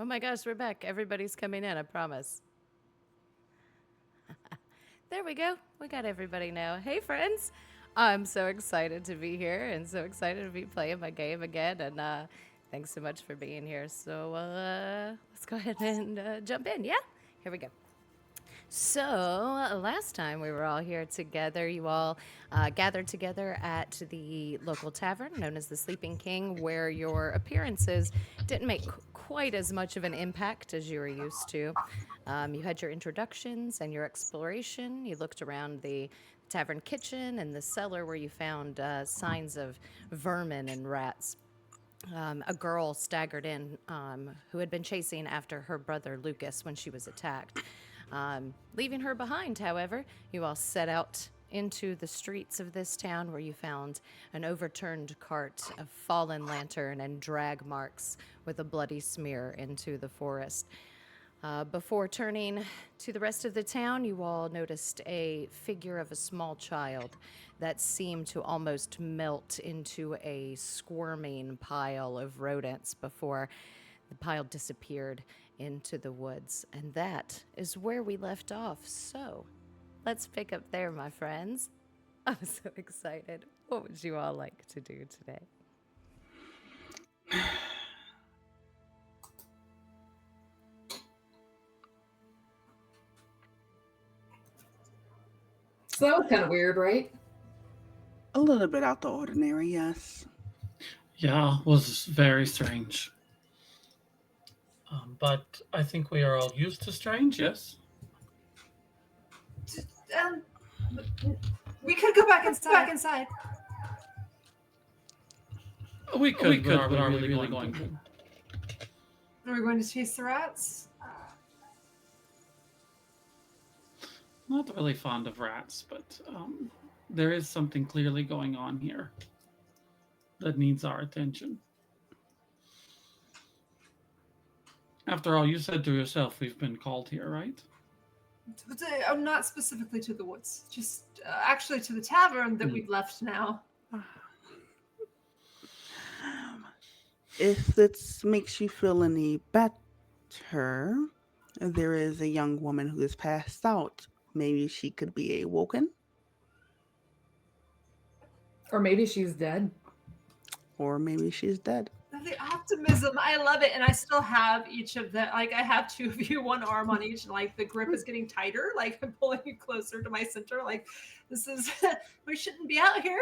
Oh my gosh, we're back. Everybody's coming in, I promise. There we go. We got everybody now. Hey, friends. I'm so excited to be here and so excited to be playing my game again. And thanks so much for being here. So let's go ahead and jump in. Yeah? Here we go. So, last time we were all here together, you all gathered together at the local tavern known as the Sleeping King, where your appearances didn't make quite as much of an impact as you were used to. You had your introductions and your exploration. You looked around the tavern kitchen and the cellar where you found signs of vermin and rats. A girl staggered in who had been chasing after her brother Lucas when she was attacked. Leaving her behind, however, you all set out into the streets of this town where you found an overturned cart, a fallen lantern, and drag marks with a bloody smear into the forest. Before turning to the rest of the town, you all noticed a figure of a small child that seemed to almost melt into a squirming pile of rodents before the pile disappeared into the woods. And that is where we left off. So let's pick up there, my friends. I'm so excited. What would you all like to do today? So that was kind of weird, right? A little bit out the ordinary, yes. Yeah, was very strange. But I think we are all used to strange, yes? Um, we could go back inside. We could, but are we really going to? Are we going to chase the rats? Not really fond of rats, but there is something clearly going on here that needs our attention. After all, you said to yourself we've been called here, right? Not specifically to the woods, just actually to the tavern that we've left now. If this makes you feel any better, there is a young woman who is passed out. Maybe she could be awoken. Or maybe she's dead. Or maybe she's dead. The optimism, I love it. And I still have each of them. Like, I have two of you, one arm on each, and like the grip is getting tighter. Like, I'm pulling you closer to my center. Like, this is, we shouldn't be out here.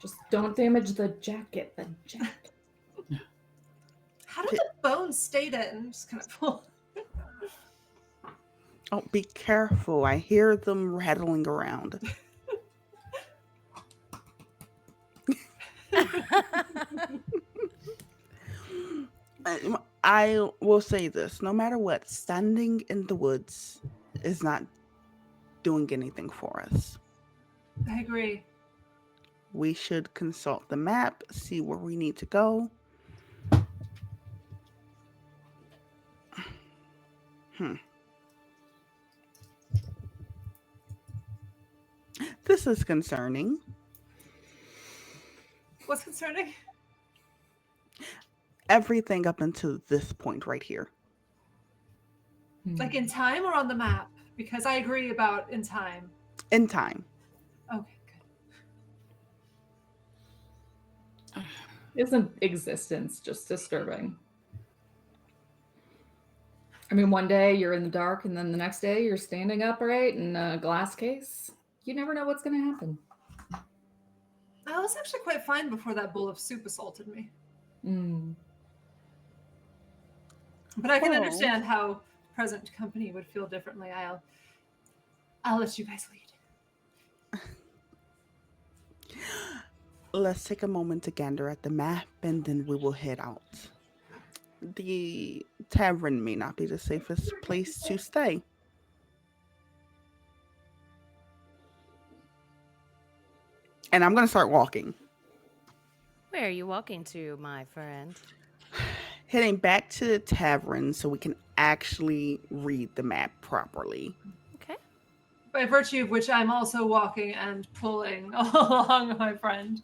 Just don't damage the jacket. How did the bones stay dead? I'm just kind of pull. Oh, be careful. I hear them rattling around. I will say this. No matter what, standing in the woods is not doing anything for us. I agree. We should consult the map, see where we need to go. This is concerning. What's concerning? Everything up until this point right here. Like in time or on the map? Because I agree about in time. In time. Okay, good. Isn't existence just disturbing? I mean, one day you're in the dark, and then the next day you're standing upright in a glass case. You never know what's going to happen. I was actually quite fine before that bowl of soup assaulted me. But I can understand how present company would feel differently. I'll let you guys lead. Let's take a moment to gander at the map, and then we will head out. The tavern may not be the safest place to stay. And I'm going to start walking. Where are you walking to, my friend? Heading back to the tavern so we can actually read the map properly. Okay. By virtue of which I'm also walking and pulling along my friend.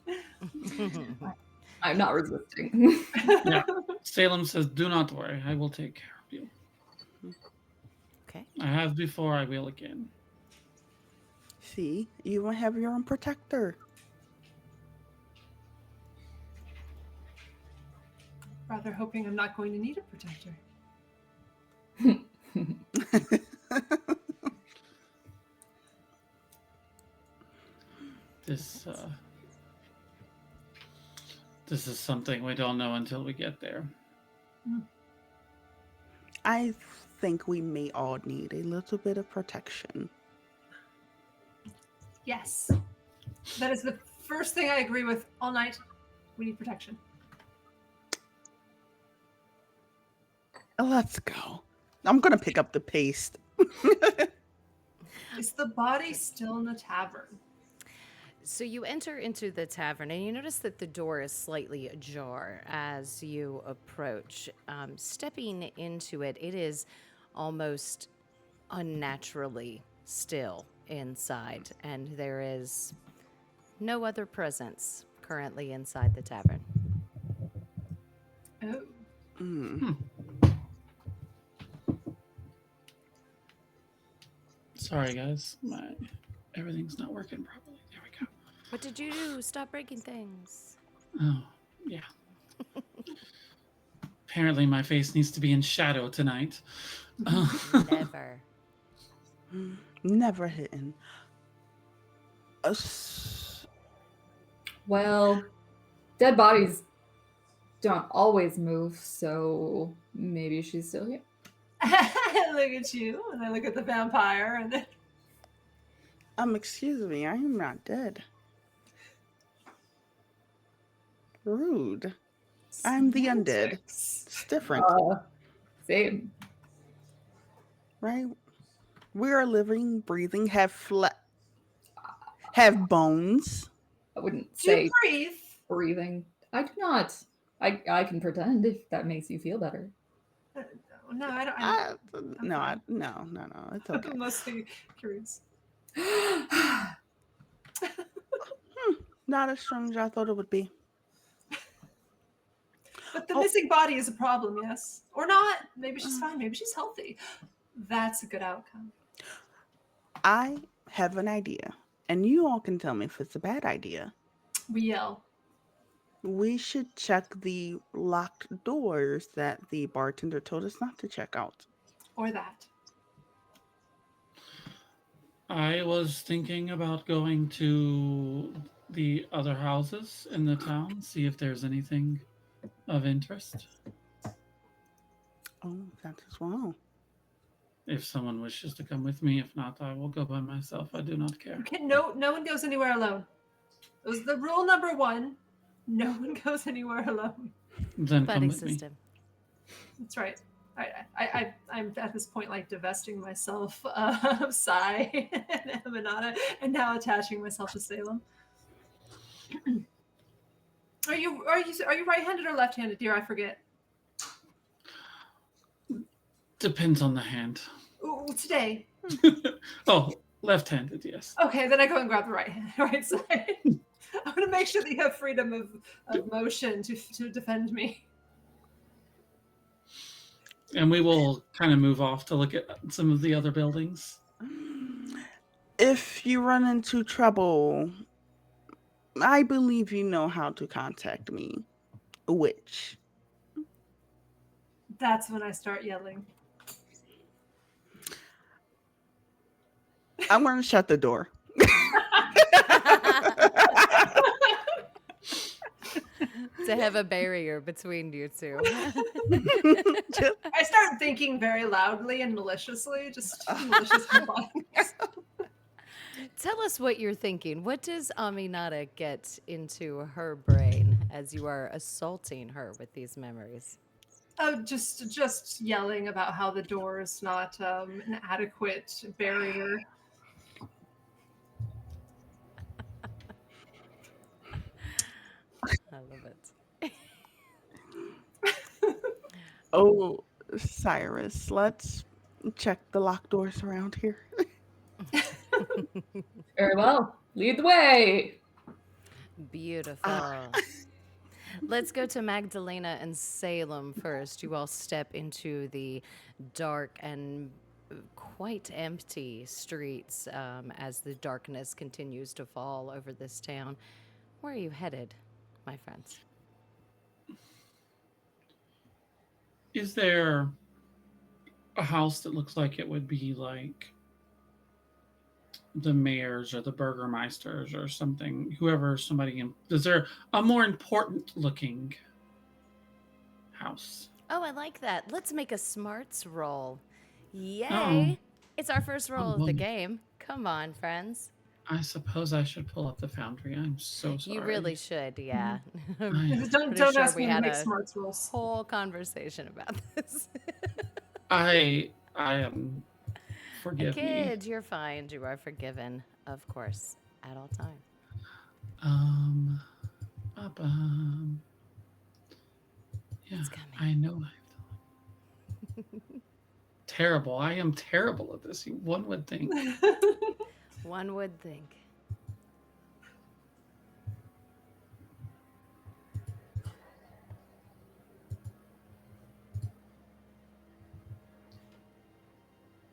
I'm not resisting. Yeah. Salem says, "Do not worry. I will take care of you. Okay. I have before. I will again." See, you even have your own protector. Rather hoping I'm not going to need a protector. This this is something we don't know until we get there. I think we may all need a little bit of protection. Yes. That is the first thing I agree with all night. We need protection. Let's go. I'm gonna pick up the paste. Is the body still in the tavern? So you enter into the tavern and you notice that the door is slightly ajar as you approach. Stepping into it, it is almost unnaturally still inside, and there is no other presence currently inside the tavern. Oh. Mm. Sorry, guys. Everything's not working properly. There we go. What did you do? Stop breaking things. Oh, yeah. Apparently, my face needs to be in shadow tonight. Never. Never hitting. S- Well, dead bodies don't always move, so maybe she's still here. I look at you, and I look at the vampire, and then excuse me, I am not dead. Rude. I'm the undead. semantics. It's different, Same. right? We are living, breathing, have bones. I wouldn't Do you say breathe? breathing. I do not. I can pretend if that makes you feel better. No, I don't. No. It's okay. I'm mostly curious. Not as strong as I thought it would be. But the Oh. missing body is a problem, yes? Or not. Maybe she's fine. Maybe she's healthy. That's a good outcome. I have an idea, and you all can tell me if it's a bad idea. We yell. We should check the locked doors that the bartender told us not to check out. Or that. I was thinking about going to the other houses in the town, see if there's anything of interest. Oh, that as well. If someone wishes to come with me, if not, I will go by myself. I do not care. Okay, no one goes anywhere alone. That was the rule number 1. No one goes anywhere alone. Then come Buddy with me. system. That's right. I'm at this point like divesting myself of Sai and Emanata, and now attaching myself to Salem. Are you right-handed or left-handed, dear? I forget. Depends on the hand. Ooh, today. Oh, left-handed, yes. Okay, then I go and grab the right side. I'm gonna make sure that you have freedom of motion to defend me. And we will kind of move off to look at some of the other buildings. If you run into trouble, I believe you know how to contact me. Which? That's when I start yelling. I'm going to shut the door. To have a barrier between you two. I start thinking very loudly and maliciously, just malicious compliance. Tell us what you're thinking. What does Aminata get into her brain as you are assaulting her with these memories? Oh, just yelling about how the door is not an adequate barrier. I love it. Oh, Cyrus, let's check the locked doors around here. Very well. Lead the way. Beautiful. Let's go to Magdalena and Salem first. You all step into the dark and quite empty streets as the darkness continues to fall over this town. Where are you headed, my friends? Is there a house that looks like it would be like the mayor's or the burgermeister's or something? Whoever somebody in, is there a more important looking house? Oh, I like that. Let's make a smarts roll. Oh, Yay! It's our first oh roll of the boy. game. Come on, friends. I suppose I should pull up the foundry. I'm so You really sorry. should, yeah. I'm I pretty Don't sure ask we me to had make a smarts rules. whole conversation about this. I am, A forgive me. kid, you're fine. You are forgiven, of course, at all time. Um, um, yeah, It's coming. I know terrible. I am terrible at this. One would think. One would think.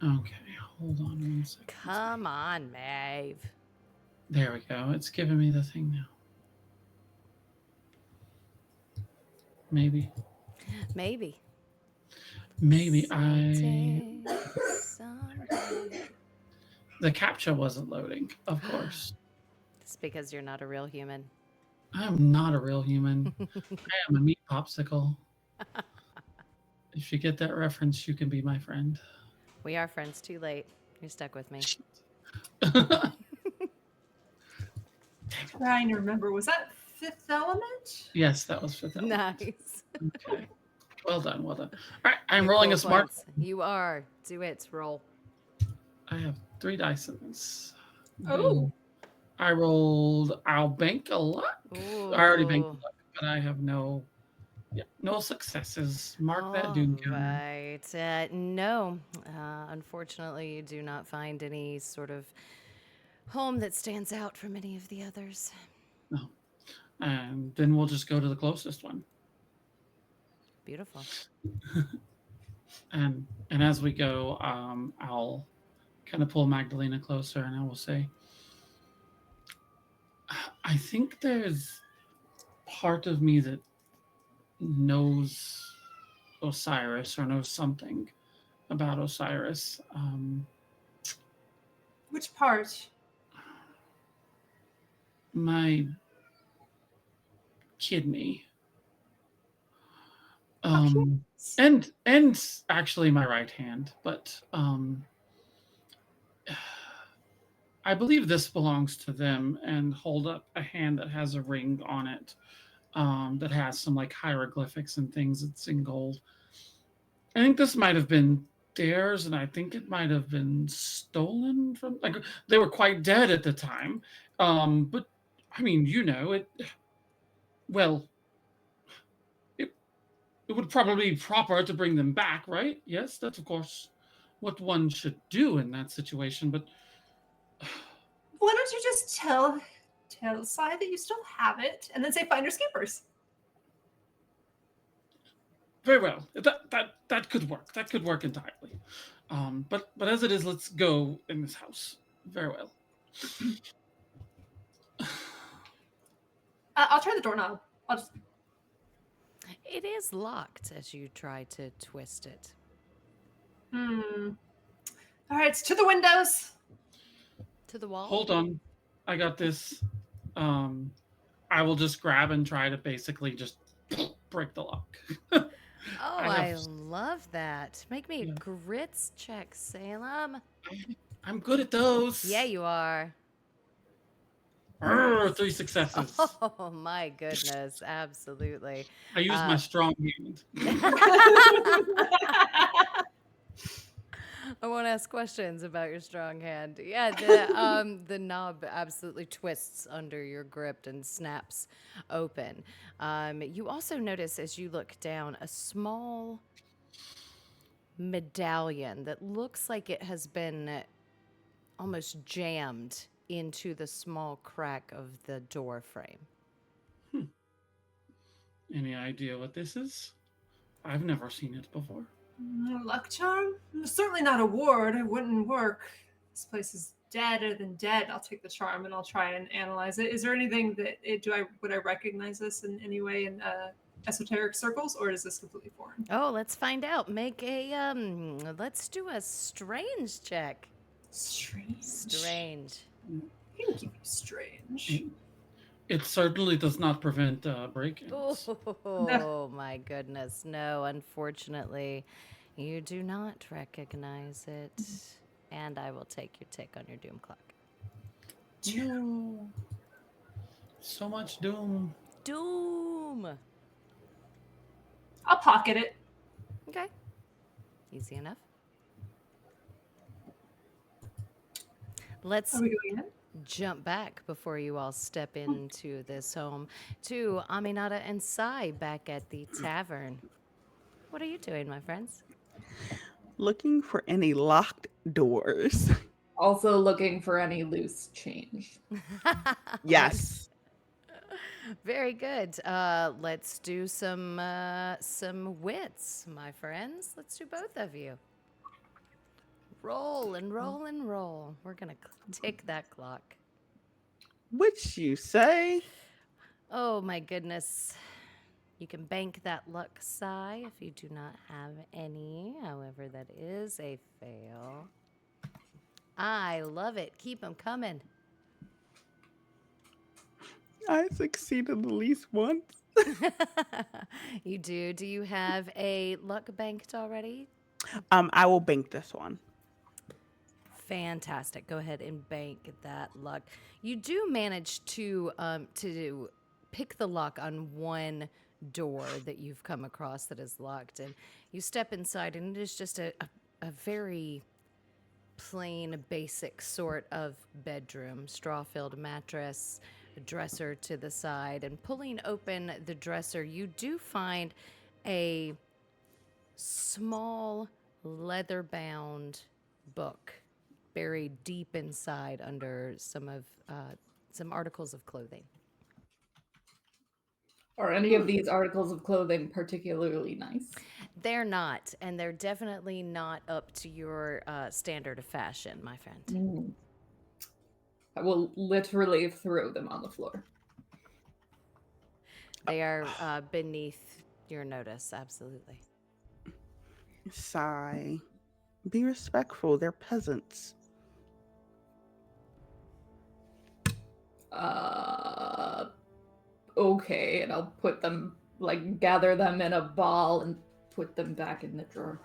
Okay, hold on one second. Come on, Maeve. There we go. It's giving me the thing now. Maybe. Maybe. Maybe Someday, someday. the captcha wasn't loading, of course. It's because you're not a real human. I'm not a real human. I am a meat popsicle. If you get that reference, you can be my friend. We are friends. Too late. You're stuck with me. Trying to remember, was that Fifth Element? Yes, that was Fifth Element. Nice. Okay. Well done, well done. All right, I'm Your rolling cool a smart. points. You are. Do it. Roll. I have 3 dice in this. Oh. I rolled. I'll bank a luck. Ooh. I already banked a luck, but I have no successes. Mark that doom counter. Right. No. Unfortunately, you do not find any sort of home that stands out from any of the others. No. And then we'll just go to the closest one. Beautiful. And as we go, I'll kind of pull Magdalena closer, and I will say, I think there's part of me that knows Osiris or knows something about Osiris. Which part? My kidney. And actually my right hand, but I believe this belongs to them, and hold up a hand that has a ring on it, that has some like hieroglyphics and things. It's in gold. I think this might have been theirs, and I think it might have been stolen from. Like they were quite dead at the time, but I mean, it. Well, it would probably be proper to bring them back, right? Yes, that's of course what one should do in that situation. But Why don't you just tell Sai that you still have it, and then say finders keepers? very well, that could work. That could work entirely. But as it is, let's go in this house. Very well. I'll try the doorknob. I'll just. It is locked as you try to twist it. All right, it's to the windows. To the wall? Hold on, I got this. I will just grab and try to basically just break the lock. Oh, I love that. Make me a grits check, Salem. I'm good at those. Yeah, you are. 3 successes. Oh my goodness, absolutely. I use my strong hand. I won't ask questions about your strong hand. Yeah, the knob absolutely twists under your grip and snaps open. You also notice as you look down a small medallion that looks like it has been almost jammed into the small crack of the door frame. Any idea what this is? I've never seen it before. Luck charm? Certainly not a ward. It wouldn't work. This place is deader than dead. I'll take the charm and I'll try and analyze it. Is there anything that would I recognize this in any way in esoteric circles, or is this completely foreign? Oh, let's find out. Make a let's do a strange check. Strange. Strange. Thank you, strange. It certainly does not prevent break-ins. Oh my goodness. No, unfortunately, you do not recognize it. And I will take your tick on your doom clock. No. So much doom. Doom. I'll pocket it. Okay. Easy enough. Let's Are we going in? jump back before you all step into this home to Aminata and Sai back at the tavern. What are you doing, my friends? Looking for any locked doors. Also looking for any loose change. Yes. Very good. Let's do some wits, my friends. Let's do both of you. Roll and roll and roll. We're gonna tick that clock. Which you say? Oh my goodness. You can bank that luck, Sai, if you do not have any. However, that is a fail. I love it. Keep them coming. I succeeded at least once. You do. Do you have a luck banked already? I will bank this one. Fantastic. Go ahead and bank that luck. You do manage to pick the lock on one door that you've come across that is locked, and you step inside, and it is just a very plain, basic sort of bedroom. Straw-filled mattress, a dresser to the side, and pulling open the dresser, you do find a small leather-bound book buried deep inside under some articles of clothing. Are any of these articles of clothing particularly nice? They're not, and they're definitely not up to your standard of fashion, my friend. I will literally throw them on the floor. They are beneath your notice, absolutely. Sigh. Be respectful. They're peasants. Okay, and I'll put them, gather them in a ball and put them back in the drawer.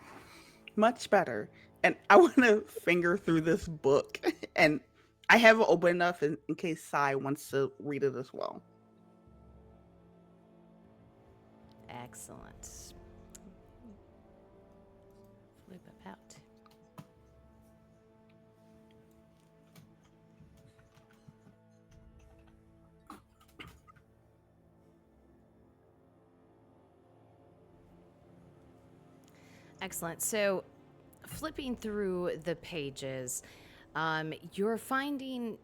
Much better. And I want to finger through this book. And I have it open enough in case Sai wants to read it as well. Excellent. Flip it out. Excellent. So, flipping through the pages, you're finding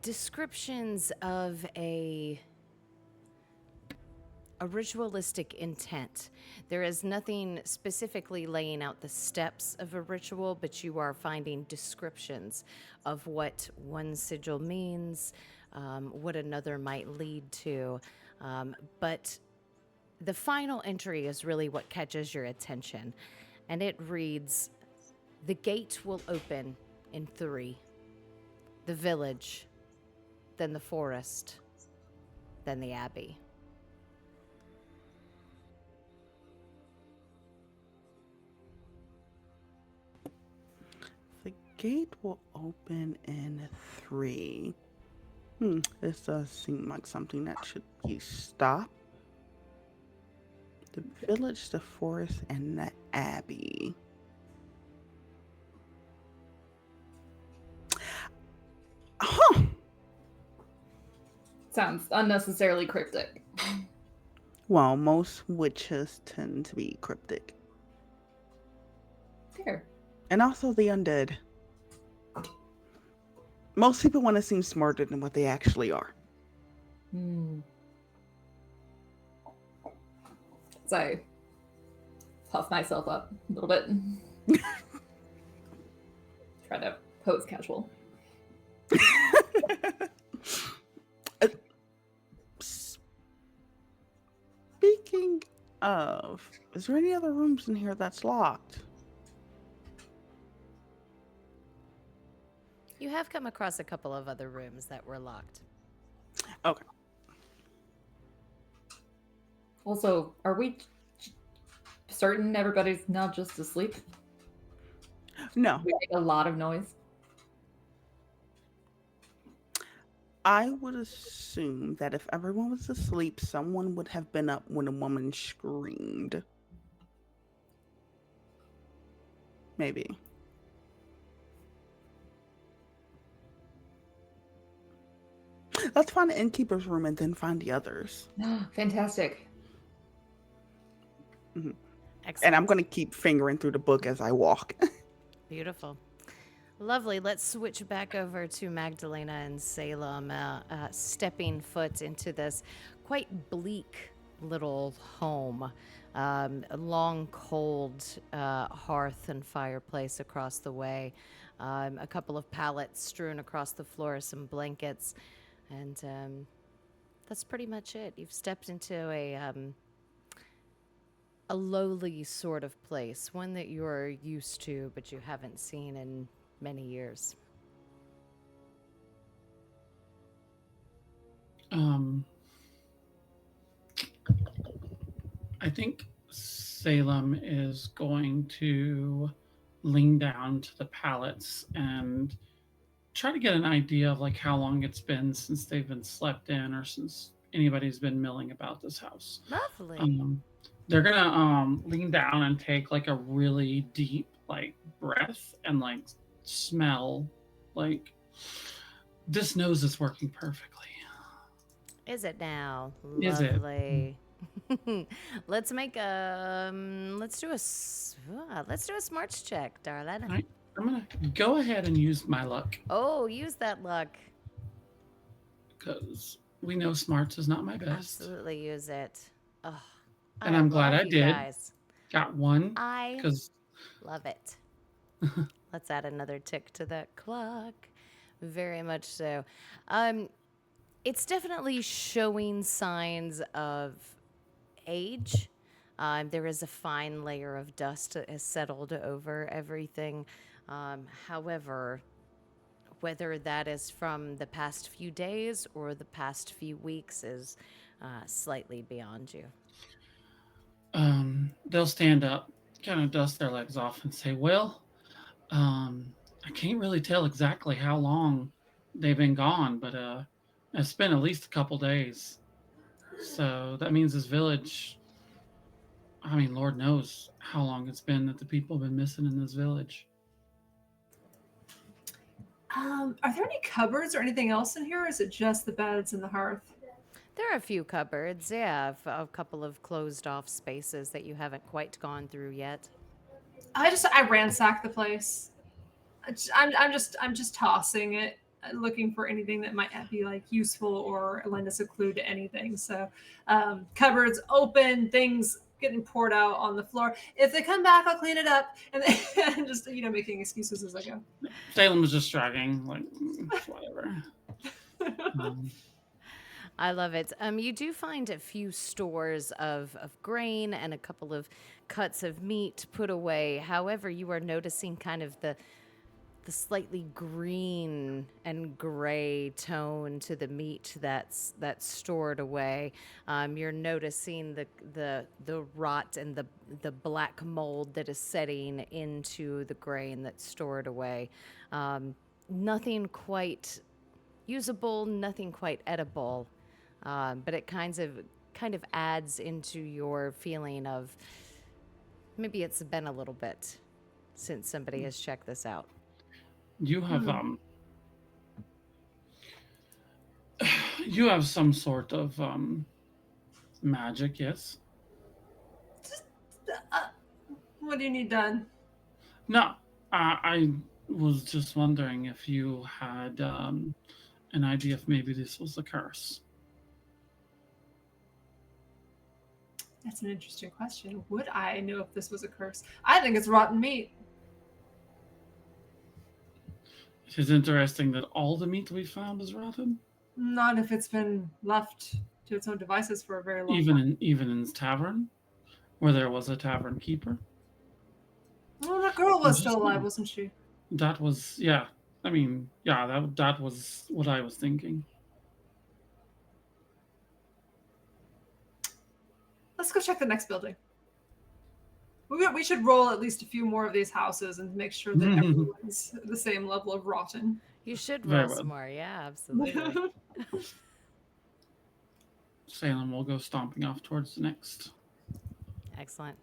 descriptions of a ritualistic intent. There is nothing specifically laying out the steps of a ritual, but you are finding descriptions of what one sigil means, what another might lead to, but the final entry is really what catches your attention, and it reads, "The gate will open in 3. The village, then the forest, then the abbey." The gate will open in 3. This does seem like something that should be stopped. The village, the forest, and the abbey. Huh. Sounds unnecessarily cryptic. Well, most witches tend to be cryptic. Fair. And also the undead. Most people want to seem smarter than what they actually are. So I puff myself up a little bit. Try to pose casual. Speaking of, is there any other rooms in here that's locked? You have come across a couple of other rooms that were locked. Okay. Also, are we certain everybody's not just asleep? No, We make a lot of noise. I would assume that if everyone was asleep, someone would have been up when a woman screamed. Maybe. Let's find the innkeeper's room and then find the others. Fantastic. Excellent. And I'm going to keep fingering through the book as I walk. Beautiful. Lovely. Let's switch back over to Magdalena and Salem, stepping foot into this quite bleak little home. A long, cold hearth and fireplace across the way. A couple of pallets strewn across the floor, some blankets. And that's pretty much it. You've stepped into a lowly sort of place, one that you're used to, but you haven't seen in many years. I think Salem is going to lean down to the pallets and try to get an idea of like how long it's been since they've been slept in or since anybody's been milling about this house. Lovely. They're gonna lean down and take like a really deep like breath and like smell like this nose is working perfectly. Is it now? Is it? Lovely. Let's make let's do a smarts check, darling. All right, I'm gonna go ahead and use my luck Oh, use that luck. because we know smarts is not my best. Absolutely use it. Oh, And I'm glad love I you did. guys. Got one I because love it. Let's add another tick to that clock. Very much so. It's definitely showing signs of age. There is a fine layer of dust that has settled over everything. However, whether that is from the past few days or the past few weeks is slightly beyond you. they'll stand up, kind of dust their legs off, and say, "Well, I can't really tell exactly how long they've been gone, but it's been at least a couple days. So that means this village. I mean, Lord knows how long it's been that the people have been missing in this village." Are there any cupboards or anything else in here? Or is it just the beds and the hearth? There are a few cupboards, yeah, a couple of closed off spaces that you haven't quite gone through yet. I ransack the place. I'm just tossing it, looking for anything that might be like useful or lend us a clue to anything. So cupboards open, things getting poured out on the floor. If they come back, I'll clean it up, and then just making excuses as I go. Salem was just shrugging, like whatever. I love it. You do find a few stores of grain and a couple of cuts of meat put away. However, you are noticing kind of the slightly green and gray tone to the meat that's stored away. You're noticing the rot and the black mold that is setting into the grain that's stored away. Nothing quite usable, nothing quite edible, but it kind of adds into your feeling of maybe it's been a little bit since somebody has checked this out. You have you have some sort of magic, yes? What do you need done? No, I was just wondering if you had an idea if maybe this was a curse. That's an interesting question. Would I know if this was a curse? I think it's rotten meat. It is interesting that all the meat we found is rotten, Not if it's been left to its own devices for a very long even time. in his tavern, where there was a tavern keeper. Well, that girl was still alive, Interesting. wasn't she? That was, yeah. I mean, yeah, that was what I was thinking. Let's go check the next building. We should roll at least a few more of these houses and make sure that Very everyone's the same level of rotten. You should roll well. some more. Yeah, absolutely. Salem will go stomping off towards the next. Excellent.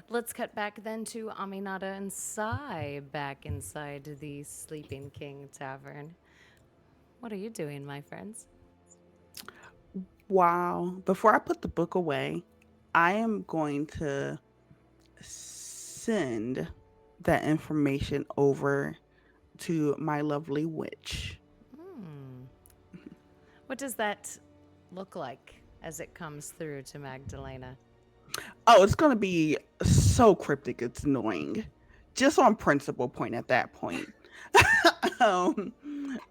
Let's cut back then to Aminata and Sai back inside the Sleeping King Tavern. What are you doing, my friends? Wow. Before I put the book away, I am going to send that information over to my lovely witch. Hmm. What does that look like as it comes through to Magdalena? Oh, it's going to be so cryptic, it's annoying. Just on principle point at that point. um,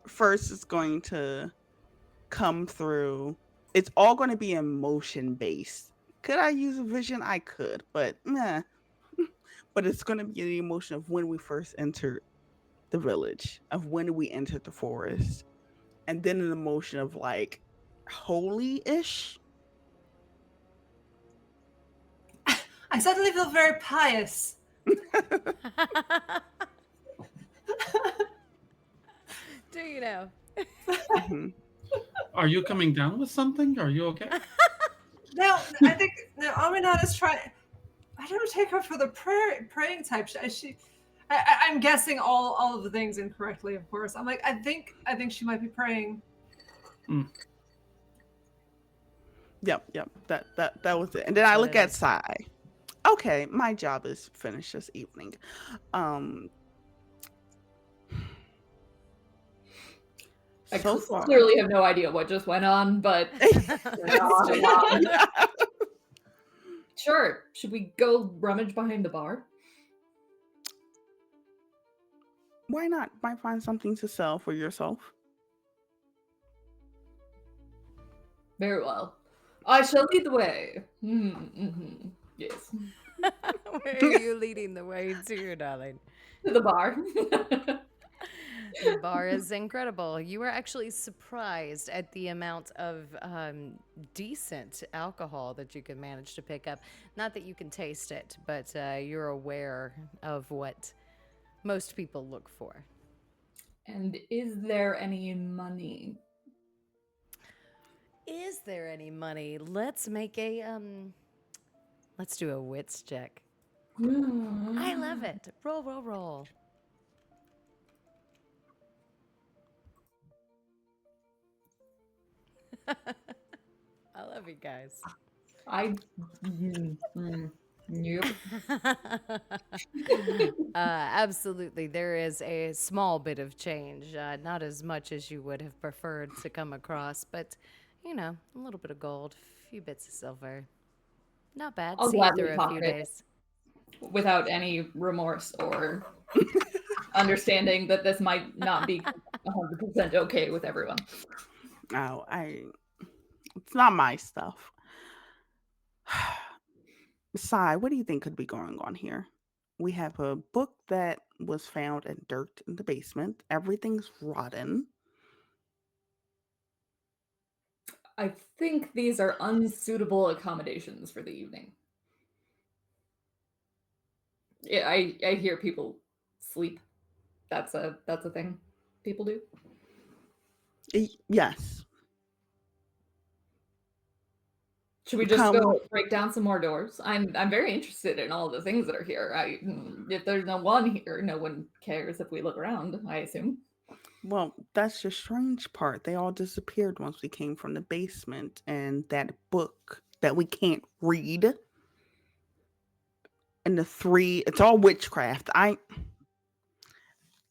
First, it's going to come through. It's all going to be emotion based. Could I use a vision? I could, but nah. But it's going to be the emotion of when we first entered the village, of when we entered the forest, and then an emotion of like holy ish. I suddenly feel very pious. Do you know? Mhm. Are you coming down with something? Are you okay? Now, I think now Aminata's trying. I don't take her for the praying type. I'm guessing all of the things incorrectly, of course. I'm like, I think she might be praying. Mm. Yep. That was it. And then That's I what look it at is. Sai. Okay, my job is finished this evening. Um, I so far. clearly have no idea what just went on, but That's true. sure. Should we go rummage behind the bar? Why not? Might find something to sell for yourself. Very well. I shall lead the way. Yes. Where are you leading the way to, darling? To the bar. The bar is incredible. You were actually surprised at the amount of decent alcohol that you can manage to pick up. Not that you can taste it, but you're aware of what most people look for. And is there any money? Is there any money? Let's make a let's do a wits check. I love it. Roll, roll, roll. I love you guys. I. Yep. Absolutely. There is a small bit of change, not as much as you would have preferred to come across, but a little bit of gold, a few bits of silver. Not bad. I'll See you gladly through a few pocket it days. without any remorse or understanding that this might not be 100% okay with everyone. Oh, it's not my stuff. Sai, what do you think could be going on here? We have a book that was found in dirt in the basement. Everything's rotten. I think these are unsuitable accommodations for the evening. Yeah, I hear people sleep. That's a thing people do. Yes. Should we just Come. go break down some more doors? I'm very interested in all the things that are here. If there's no one here, no one cares if we look around, I assume. Well, that's the strange part. They all disappeared once we came from the basement, and that book that we can't read, and the three, it's all witchcraft.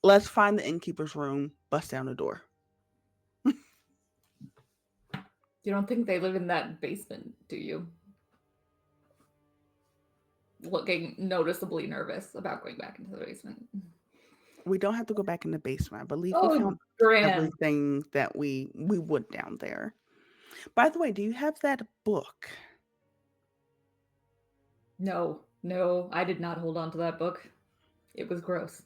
Let's find the innkeeper's room, bust down the door. You don't think they live in that basement, do you? looking noticeably nervous about going back into the basement. We don't have to go back in the basement. I believe we Oh, found grand. everything that we would down there. By the way, do you have that book? No, I did not hold on to that book. It was gross.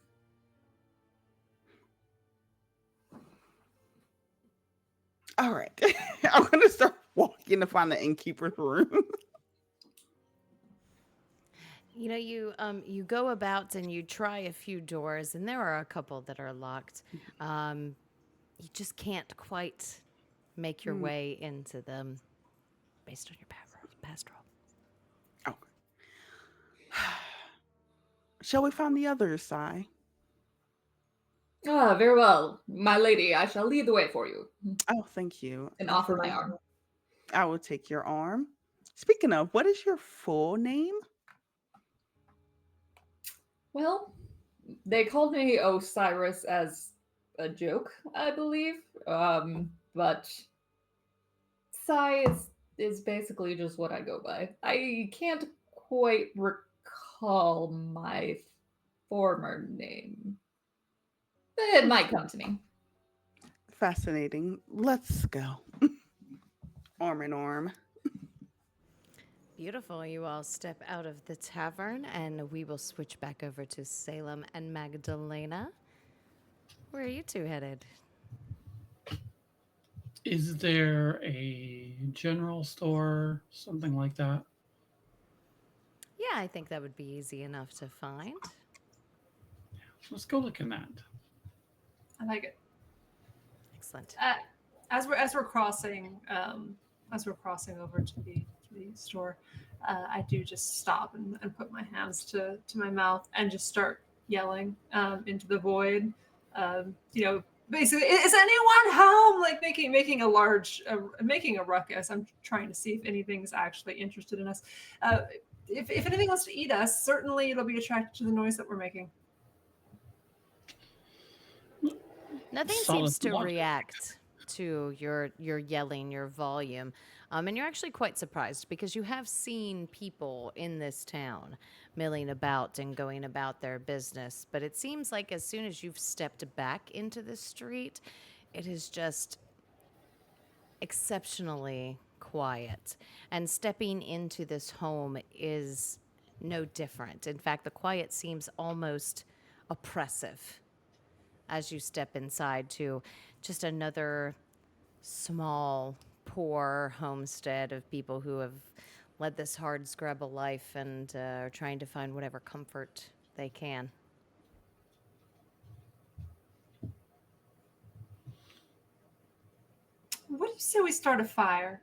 All right. I'm going to start walking to find the innkeeper's room. You know, you go about and you try a few doors, and there are a couple that are locked. You just can't quite make your way into them based on your past roll. Oh. Shall we find the others, Sai? Ah, very well. My lady, I shall lead the way for you. Oh, thank you. And offer my arm. I will take your arm. Speaking of, what is your full name? Well, they called me Osiris as a joke, I believe. But Sai is basically just what I go by. I can't quite recall my former name. It might come to me. Fascinating. Let's go. Arm in arm. Beautiful. You all step out of the tavern, and we will switch back over to Salem and Magdalena. Where are you two headed? Is there a general store, something like that? Yeah, I think that would be easy enough to find. Let's go look in that. I like it. Excellent. As we're crossing over to the store, I do just stop and put my hands to my mouth and just start yelling into the void. Basically, is anyone home? Like making a ruckus. I'm trying to see if anything's actually interested in us. If anything wants to eat us, certainly it'll be attracted to the noise that we're making. Nothing Solid seems to logic. react to your yelling, your volume. And you're actually quite surprised because you have seen people in this town milling about and going about their business. But it seems like as soon as you've stepped back into the street, it is just exceptionally quiet. And stepping into this home is no different. In fact, the quiet seems almost oppressive as you step inside to just another small, poor homestead of people who have led this hard scrabble life and are trying to find whatever comfort they can. What do you say we start a fire?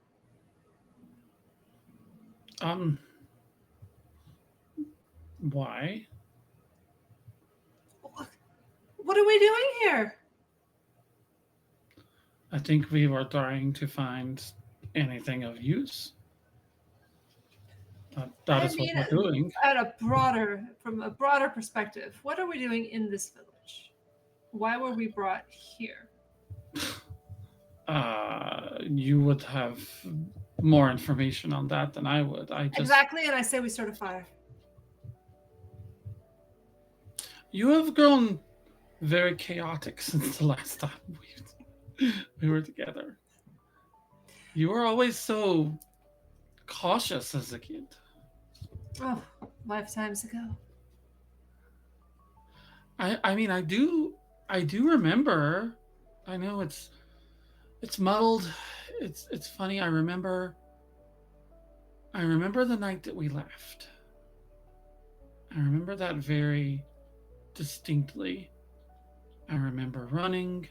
Why? What are we doing here? I think we were trying to find anything of use. That is what we're doing. From a broader perspective, what are we doing in this village? Why were we brought here? You would have more information on that than I would. Exactly, and I say we start a fire. You have grown very chaotic since the last time we were together. You were always so cautious as a kid. Oh, lifetimes ago. I mean, I do remember. I know it's muddled. It's funny. I remember the night that we left. I remember that very distinctly. I remember running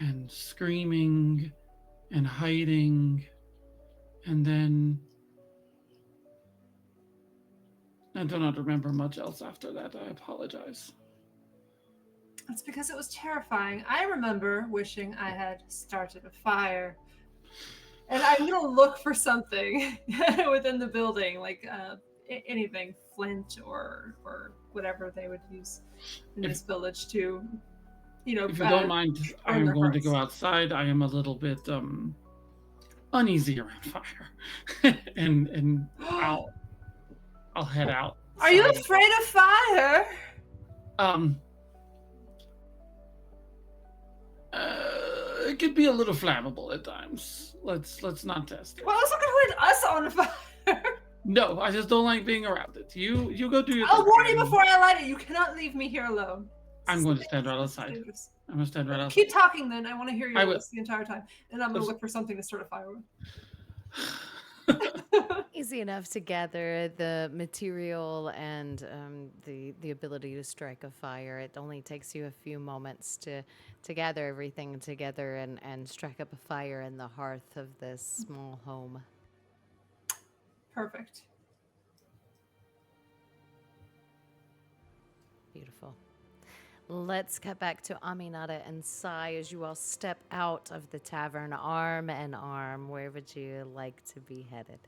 and screaming and hiding, and then I do not remember much else after that. I apologize. That's because it was terrifying. I remember wishing I had started a fire. And I'm going to look for something within the building, like anything, flint or whatever they would use in this village to, If you don't mind, I am going to go outside. I am a little bit uneasy around fire. and I'll head out Are you Sai, afraid of fire? um, it could be a little flammable at times. Let's not test it. Well, it's not gonna light us on fire. No, I just don't like being around it. You go do your I'll thing. warn you before I light it. You cannot leave me here alone. I'm going to stand right It's outside. dangerous. I'm gonna stand right outside. Keep talking then. I want to hear I your will. voice the entire time. And I'm gonna Let's- look for something to start a fire with. Easy enough to gather the material and the ability to strike a fire. It only takes you a few moments to gather everything together and strike up a fire in the hearth of this small home. Perfect. Beautiful. Let's cut back to Aminata and Sai as you all step out of the tavern arm in arm. Where would you like to be headed?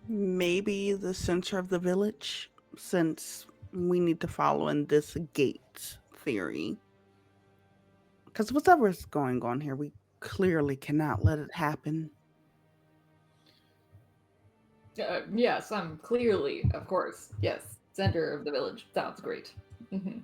Maybe the center of the village, since we need to follow in this gate theory. Because whatever's going on here, we clearly cannot let it happen. Yes, I'm clearly, of course, yes, center of the village. Sounds great. Mhm.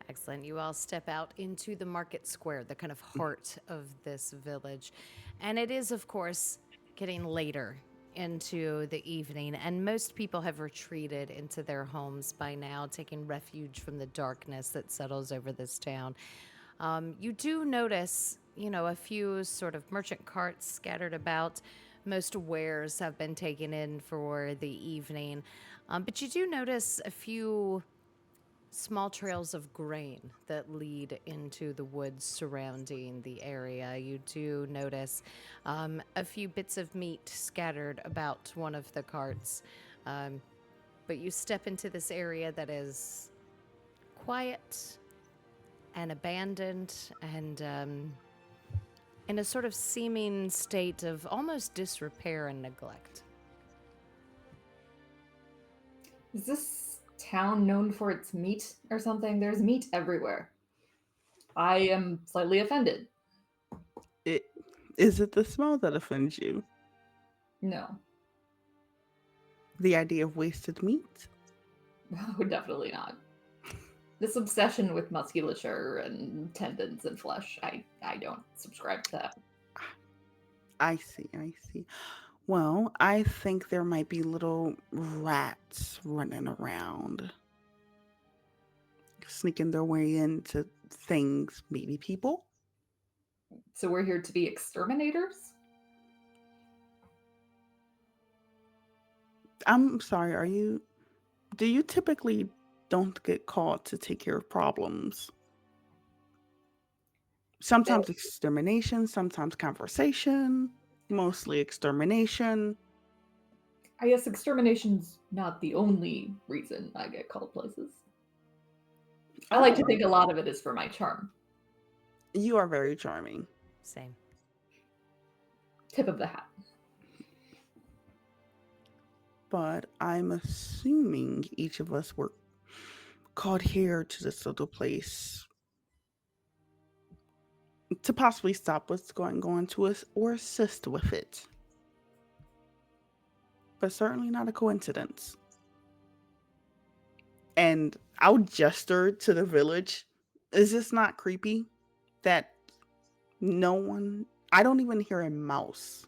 Excellent. You all step out into the market square, the kind of heart of this village. And it is, of course, getting later into the evening, and most people have retreated into their homes by now, taking refuge from the darkness that settles over this town. You do notice, a few sort of merchant carts scattered about. Most wares have been taken in for the evening. But you do notice a few small trails of grain that lead into the woods surrounding the area. You do notice a few bits of meat scattered about one of the carts. But you step into this area that is quiet and abandoned and in a sort of seeming state of almost disrepair and neglect. Is this town known for its meat or something? There's meat everywhere. I am slightly offended. Is it the smell that offends you? No. The idea of wasted meat? Oh, definitely not. This obsession with musculature and tendons and flesh, I don't subscribe to that. I see. Well, I think there might be little rats running around, sneaking their way into things, maybe people. So we're here to be exterminators? I'm sorry, do you typically don't get called to take care of problems? Sometimes extermination, sometimes conversation, mostly extermination. I guess extermination's not the only reason I get called places. I like to think a lot of it is for my charm. You are very charming. Same. Tip of the hat. But I'm assuming each of us were called here to this little place to possibly stop what's going on to us or assist with it. But certainly not a coincidence. And I'll gesture to the village. Is this not creepy? That I don't even hear a mouse.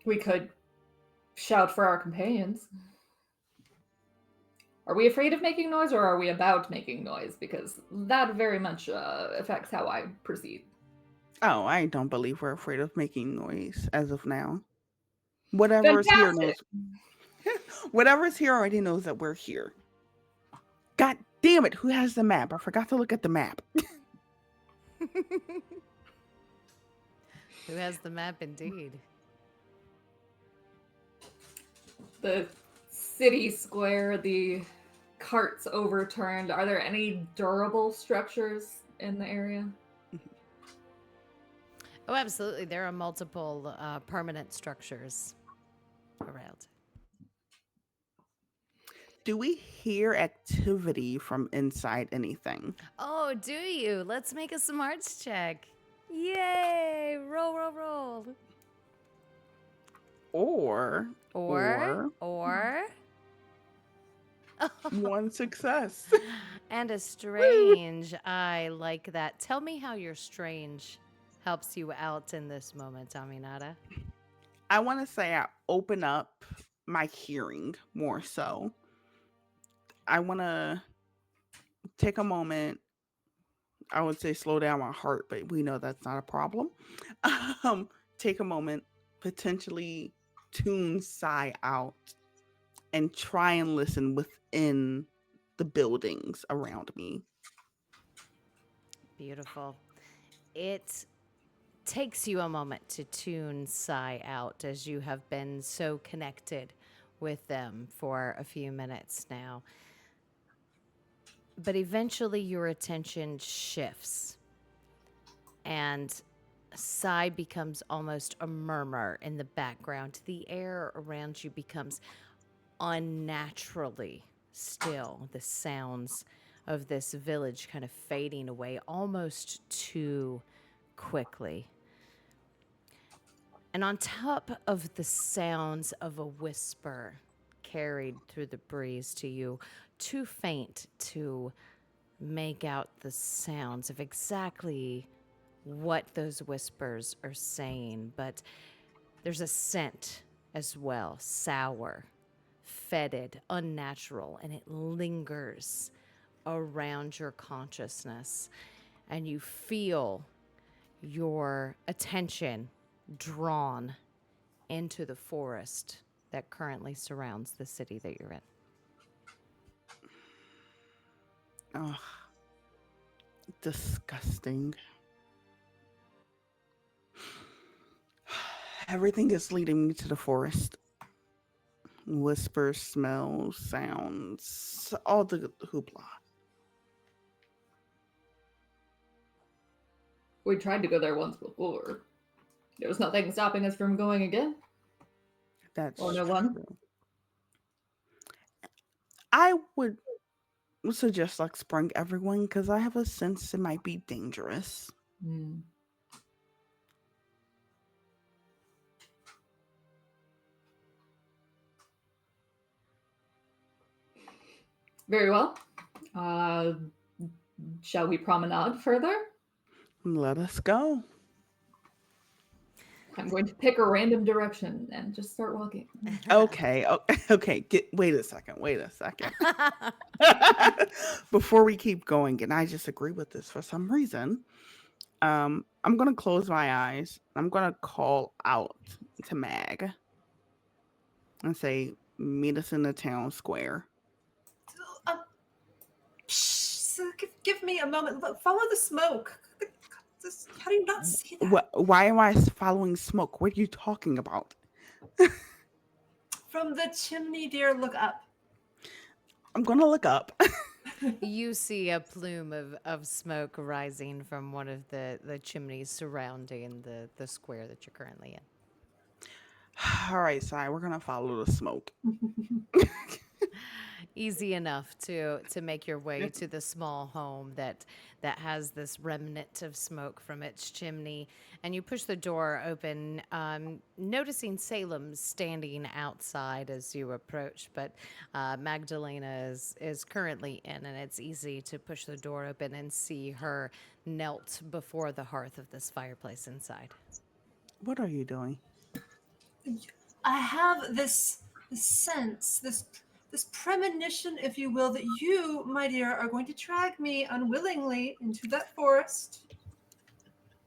We could shout for our companions. Are we afraid of making noise or are we about making noise? Because that very much affects how I proceed. Oh, I don't believe we're afraid of making noise as of now. Whatever is here knows. Whatever is here already knows that we're here. God damn it! Who has the map? I forgot to look at the map. Who has the map indeed? The city square, the carts overturned. Are there any durable structures in the area? Oh, absolutely. There are multiple permanent structures around. Do we hear activity from inside anything? Oh, do you? Let's make a smarts check. Yay! Roll, roll, roll. Or Or. one success. And a Woo! strange. I like that. Tell me how your strange helps you out in this moment, Aminata. I want to say I open up my hearing more so. I want to take a moment. I would say slow down my heart, but we know that's not a problem. Take a moment, potentially tune Psy out, and try and listen within the buildings around me. Beautiful. It takes you a moment to tune Psy out as you have been so connected with them for a few minutes now. But eventually your attention shifts and Psy becomes almost a murmur in the background. The air around you becomes unnaturally still. The sounds of this village kind of fading away almost too quickly. And on top of the sounds of a whisper carried through the breeze to you, too faint to make out the sounds of exactly what those whispers are saying, but there's a scent as well, sour, fetid, unnatural, and it lingers around your consciousness, and you feel your attention drawn into the forest that currently surrounds the city that you're in. Ugh, disgusting. Everything is leading me to the forest. Whispers, smells, sounds, all the hoopla. We tried to go there once before. There was nothing stopping us from going again. That's Or no one. true. I would suggest like spring everyone because I have a sense it might be dangerous. Hmm. Very well. Shall we promenade further? Let us go. I'm going to pick a random direction and just start walking. Okay. Okay. Wait a second. Before we keep going, and I just agree with this for some reason. I'm gonna close my eyes. I'm gonna call out to Mag and say, "Meet us in the town square." Give me a moment. Look, follow the smoke. How do you not see that? Why am I following smoke? What are you talking about? From the chimney, dear, look up. I'm gonna look up. You see a plume of smoke rising from one of the chimneys surrounding the square that you're currently in. All right, Sai, we're gonna follow the smoke. Easy enough to make your way to the small home that has this remnant of smoke from its chimney, and you push the door open, noticing Salem standing outside as you approach, but Magdalena is currently in, and it's easy to push the door open and see her knelt before the hearth of this fireplace inside. What are you doing? I have this sense, this premonition, if you will, that you, my dear, are going to drag me unwillingly into that forest.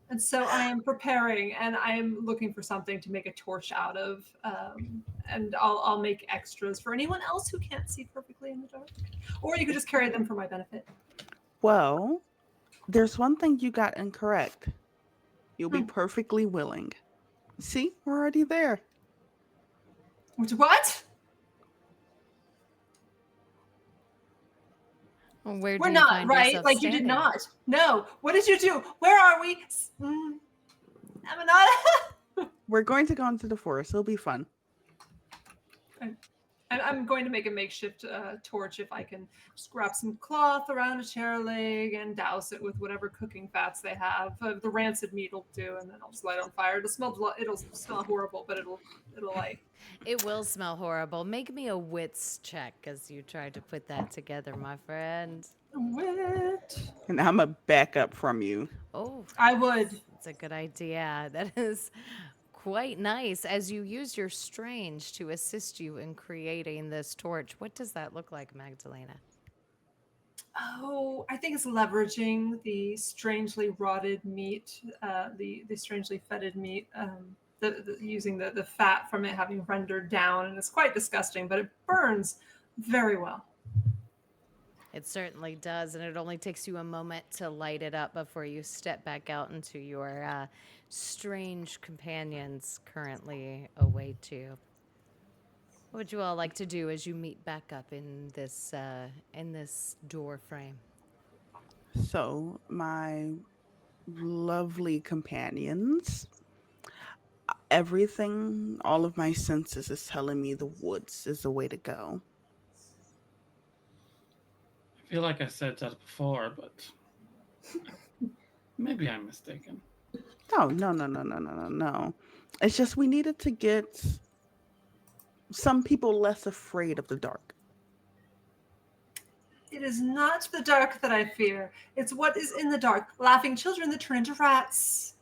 And so I am preparing, and I am looking for something to make a torch out of, and I'll make extras for anyone else who can't see perfectly in the dark. Or you could just carry them for my benefit. Well, there's one thing you got incorrect. You'll be perfectly willing. See, we're already there. What? Well, where do We're you not, find right? yourself Like you did standing? not. No. What did you do? Where are we? Aminata? We're going to go into the forest. It'll be fun. I'm going to make a makeshift torch if I can just wrap some cloth around a chair leg and douse it with whatever cooking fats they have. The rancid meat will do, and then I'll just light it on fire. It'll smell horrible, but it'll light. It will smell horrible. Make me a wits check as you try to put that together, my friend. Wit. And I'm a back up from you. Oh, I would. that's a good idea. That is quite nice. As you use your strange to assist you in creating this torch, what does that look like, Magdalena? Oh, I think it's leveraging the strangely rotted meat, the strangely fetid meat, using the fat from it having rendered down, and it's quite disgusting, but it burns very well. It certainly does, and it only takes you a moment to light it up before you step back out into your strange companions currently await you. What would you all like to do as you meet back up in this door frame? So, my lovely companions, everything, all of my senses is telling me the woods is the way to go. I feel like I said that before, but maybe I'm mistaken. Oh, no, no, no, no, no, no, no. It's just we needed to get some people less afraid of the dark. It is not the dark that I fear. It's what is in the dark. Laughing children that turn into rats.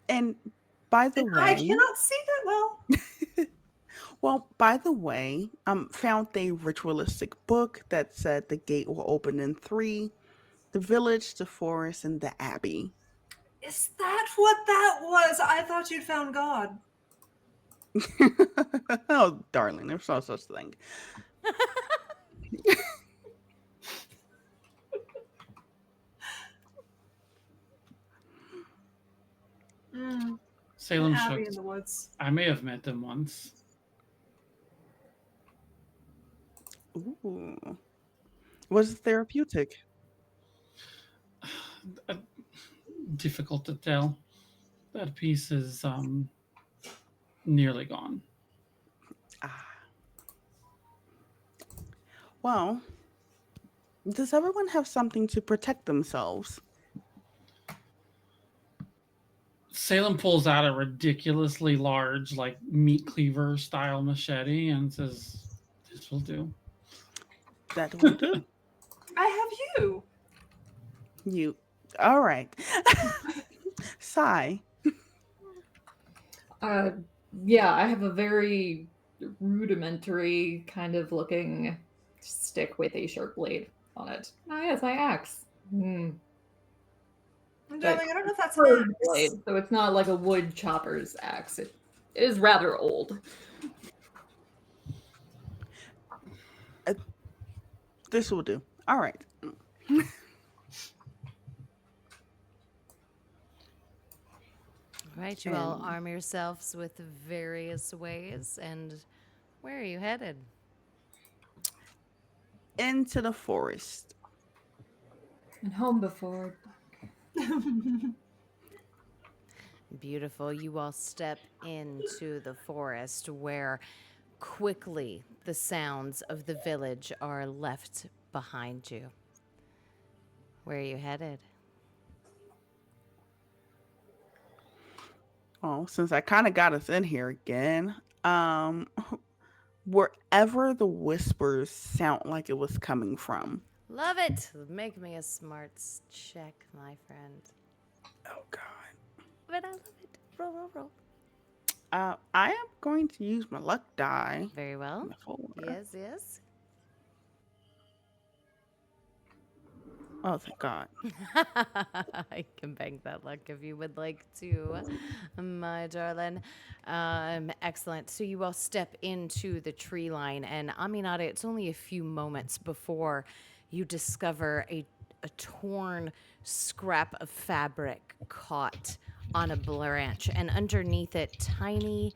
And by the And I way, cannot see that well. well, by the way, found a ritualistic book that said the gate will open in three: the village, the forest, and the abbey. Is that what that was? I thought you'd found God. Oh, darling, there's no such thing. Mm, Salem an abbey shook. in the woods. I may have met them once. Ooh. Was it therapeutic? Uh, Difficult to tell. That piece is nearly gone. Ah. Well, does everyone have something to protect themselves? Salem pulls out a ridiculously large, like meat cleaver style machete and says, "This will do." That will do. I have you. You. All right. Sigh. Yeah, I have a very rudimentary kind of looking stick with a sharp blade on it. Oh yes, my axe. Hmm. Darling, I don't know if that's an Curved axe. blade, so it's not like a wood chopper's axe. It is rather old. This will do. All right. All right, you all And arm yourselves with various ways, and where are you headed? into the forest. And home before. Beautiful. You all step into the forest where quickly the sounds of the village are left behind you. Where are you headed? Oh, since I kind of got us in here again, wherever the whispers sound like it was coming from. Love it. Make me a smarts check, my friend. Oh God. But I love it. Roll, roll, roll. I am going to use my luck die. Very well. Four. Yes, yes. Oh, thank God. I can bank that luck if you would like to, my darling. Excellent. So you all step into the tree line, and Aminata, it's only a few moments before you discover a torn scrap of fabric caught on a branch, and underneath it, tiny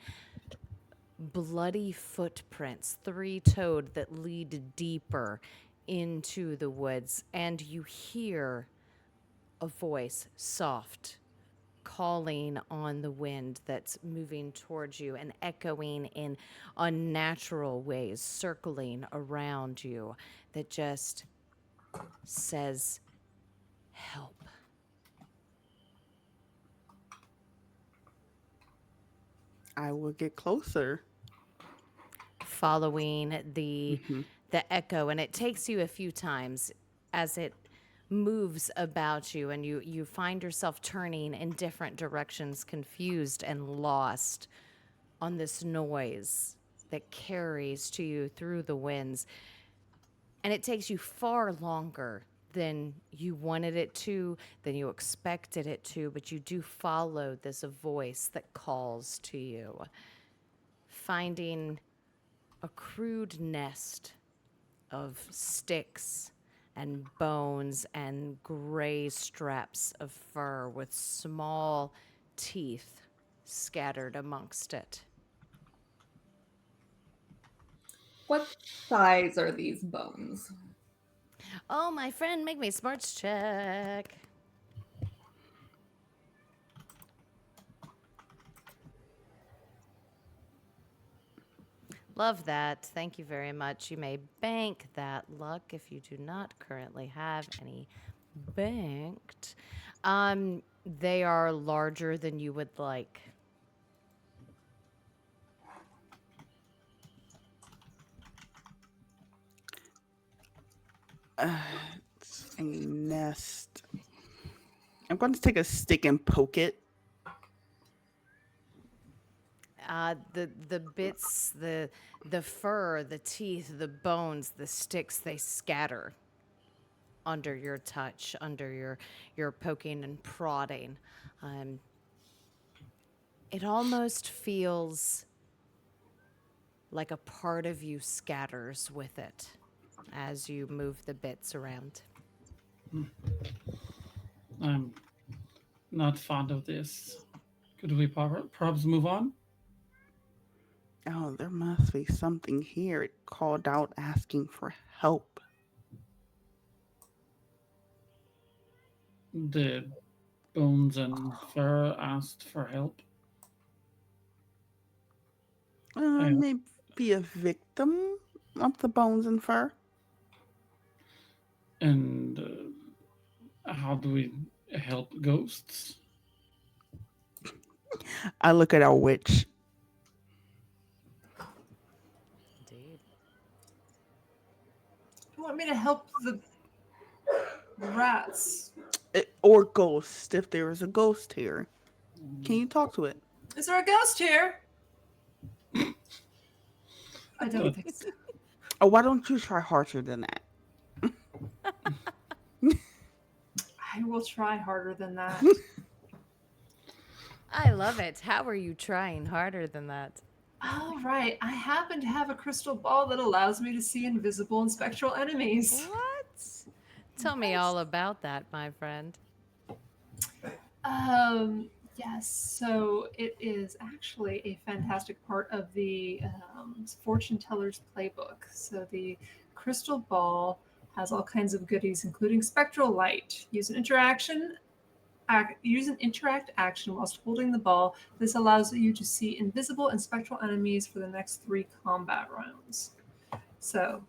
bloody footprints, three-toed, that lead deeper into the woods, and you hear a voice, soft, calling on the wind that's moving towards you and echoing in unnatural ways, circling around you, that just says, help. I will get closer. Following Hmm. the echo, and it takes you a few times as it moves about you, and you find yourself turning in different directions, confused and lost on this noise that carries to you through the winds. And it takes you far longer than you wanted it to, than you expected it to, but you do follow this voice that calls to you, finding a crude nest of sticks and bones and gray straps of fur with small teeth scattered amongst it. What size are these bones? Oh, my friend, make me a smarts check. Love that. Thank you very much. You may bank that luck if you do not currently have any banked. They are larger than you would like. It's a nest. I'm going to take a stick and poke it. The bits, the fur, the teeth, the bones, the sticks, they scatter under your touch, under your poking and prodding. Um, it almost feels like a part of you scatters with it as you move the bits around. I'm not fond of this. Could we perhaps move on? Oh, there must be something here. It called out asking for help. The bones and fur asked for help. I, Maybe a victim of the bones and fur. and how do we help ghosts? I look at our witch. Indeed. You want me to help the rats? Or ghost, if there is a ghost here. Can you talk to it? Is there a ghost here? I don't Uh, think so. Oh, why don't you try harsher than that? I will try harder than that. I love it. How are you trying harder than that? All right. I happen to have a crystal ball that allows me to see invisible and spectral enemies. What? Tell me all about that, my friend. Yes. So it is actually a fantastic part of the fortune teller's playbook. So the crystal ball has all kinds of goodies, including spectral light. Use an interact action whilst holding the ball. This allows you to see invisible and spectral enemies for the next 3 combat rounds. So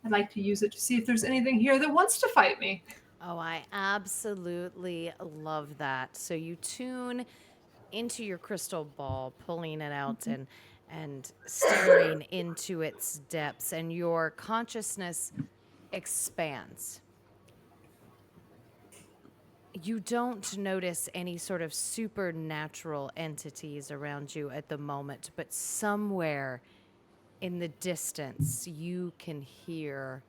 I'd like to use it to see if there's anything here that wants to fight me. Oh, I absolutely love that. So you tune into your crystal ball, pulling it out and staring into its depths, and your consciousness expands. You don't notice any sort of supernatural entities around you at the moment, but somewhere in the distance, you can hear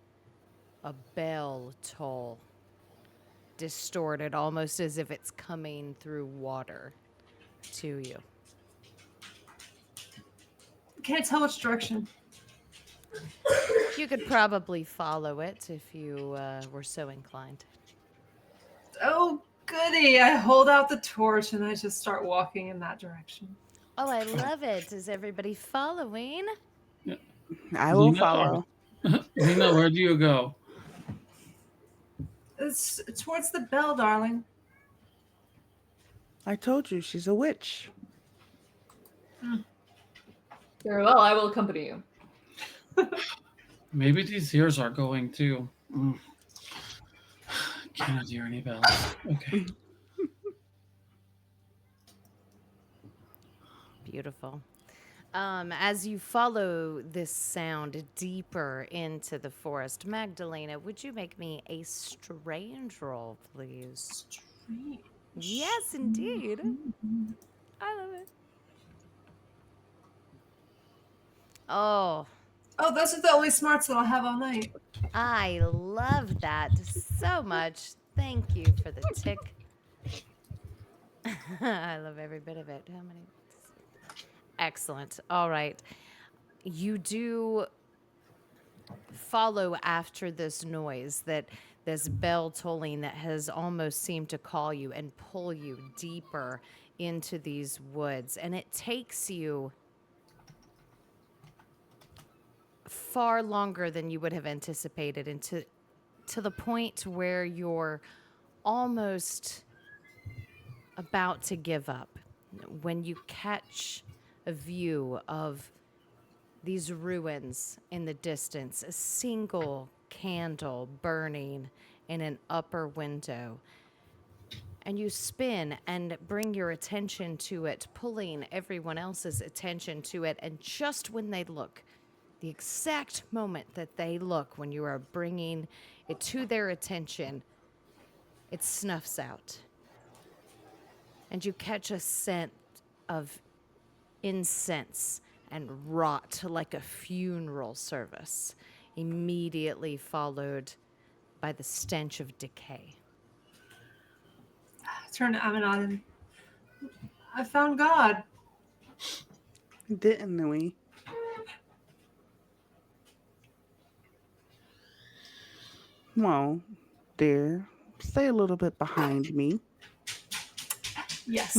a bell toll, distorted, almost as if it's coming through water to you. Can't tell which direction. You could probably follow it if you were so inclined. Oh, goody. I hold out the torch and I just start walking in that direction. Oh, I love it. Is everybody following? Yeah. I will Lena, follow. Lena, where do you go? It's towards the bell, darling. I told you she's a witch. Very well, I will accompany you. Maybe these ears are going too. Cannot hear any bells. Okay. Beautiful. As you follow this sound deeper into the forest, Magdalena, would you make me a strange roll, please? Strange. Yes, indeed. I love it. Oh, Oh, those are the only smarts that I'll have all night. I love that so much. Thank you for the tick. I love every bit of it. How many? Excellent. All right. You do follow after this noise, that this bell tolling that has almost seemed to call you and pull you deeper into these woods. And it takes you far longer than you would have anticipated, and to the point where you're almost about to give up when you catch a view of these ruins in the distance, a single candle burning in an upper window. And you spin and bring your attention to it, pulling everyone else's attention to it. And just when they look, the exact moment that they look, when you are bringing it to their attention, it snuffs out. And you catch a scent of incense and rot like a funeral service, immediately followed by the stench of decay. I turn to Aminat and I found God. Didn't we? Well, dear, stay a little bit behind me. Yes.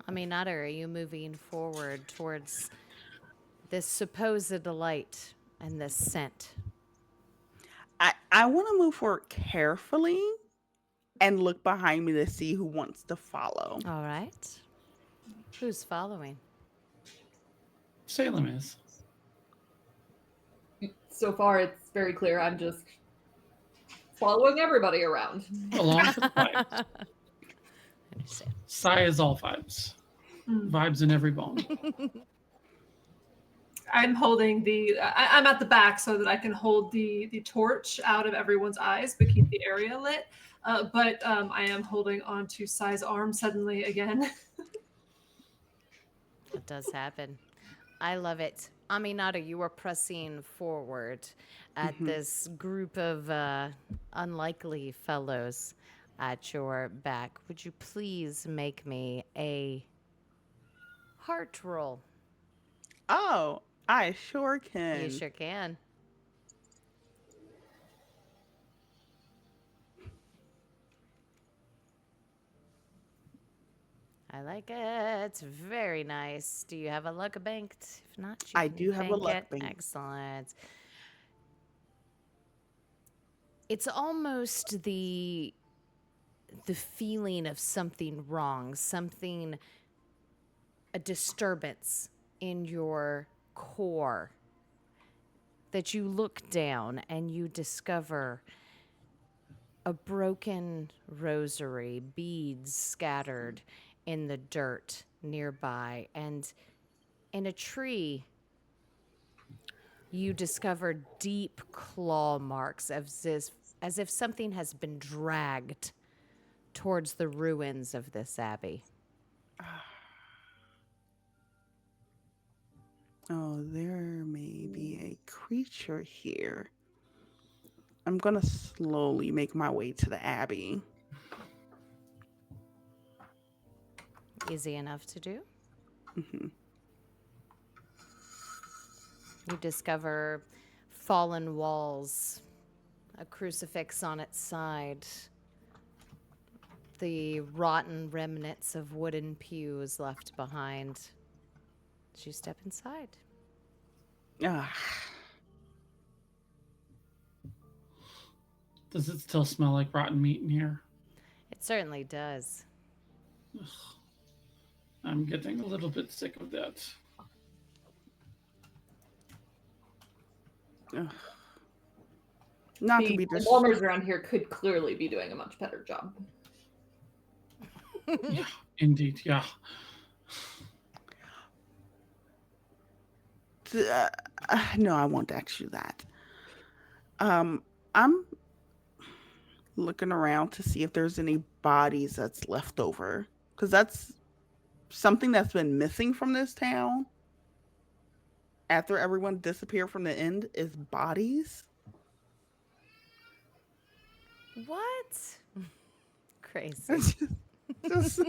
Aminata, are you moving forward towards this supposed light and this scent? I want to move forward carefully and look behind me to see who wants to follow. All right. Who's following? Salem is. So far, it's very clear I'm just following everybody around. Along for the vibes. I understand. Sai is all vibes. Vibes in every bone. I'm holding I'm at the back so that I can hold the torch out of everyone's eyes, but keep the area lit. But I am holding on to Sai's arm suddenly again. It does happen. I love it. Aminata, you are pressing forward at this group of unlikely fellows at your back. Would you please make me a heart roll? Oh, I sure can. You sure can. I like it. Very nice. Do you have a luck banked? If not, you I can do have a bank luck it. banked. Excellent. It's almost the feeling of something wrong, something, a disturbance in your core, that you look down and you discover a broken rosary, beads scattered in the dirt nearby, and in a tree you discover deep claw marks, as if something has been dragged towards the ruins of this abbey. Oh, there may be a creature here. I'm gonna slowly make my way to the abbey. Easy enough to do. Mhm. You discover fallen walls, a crucifix on its side, the rotten remnants of wooden pews left behind. As you step inside. Ah, Does it still smell like rotten meat in here? Certainly does. Ugh, I'm getting a little bit sick of that. Ugh. Not to The be dis. embalmers around here could clearly be doing a much better job. Yeah, indeed. Yeah. No, I won't ask you that. I'm looking around to see if there's any bodies that's left over, because that's something that's been missing from this town after everyone disappeared from the end is bodies. What? Crazy. Just,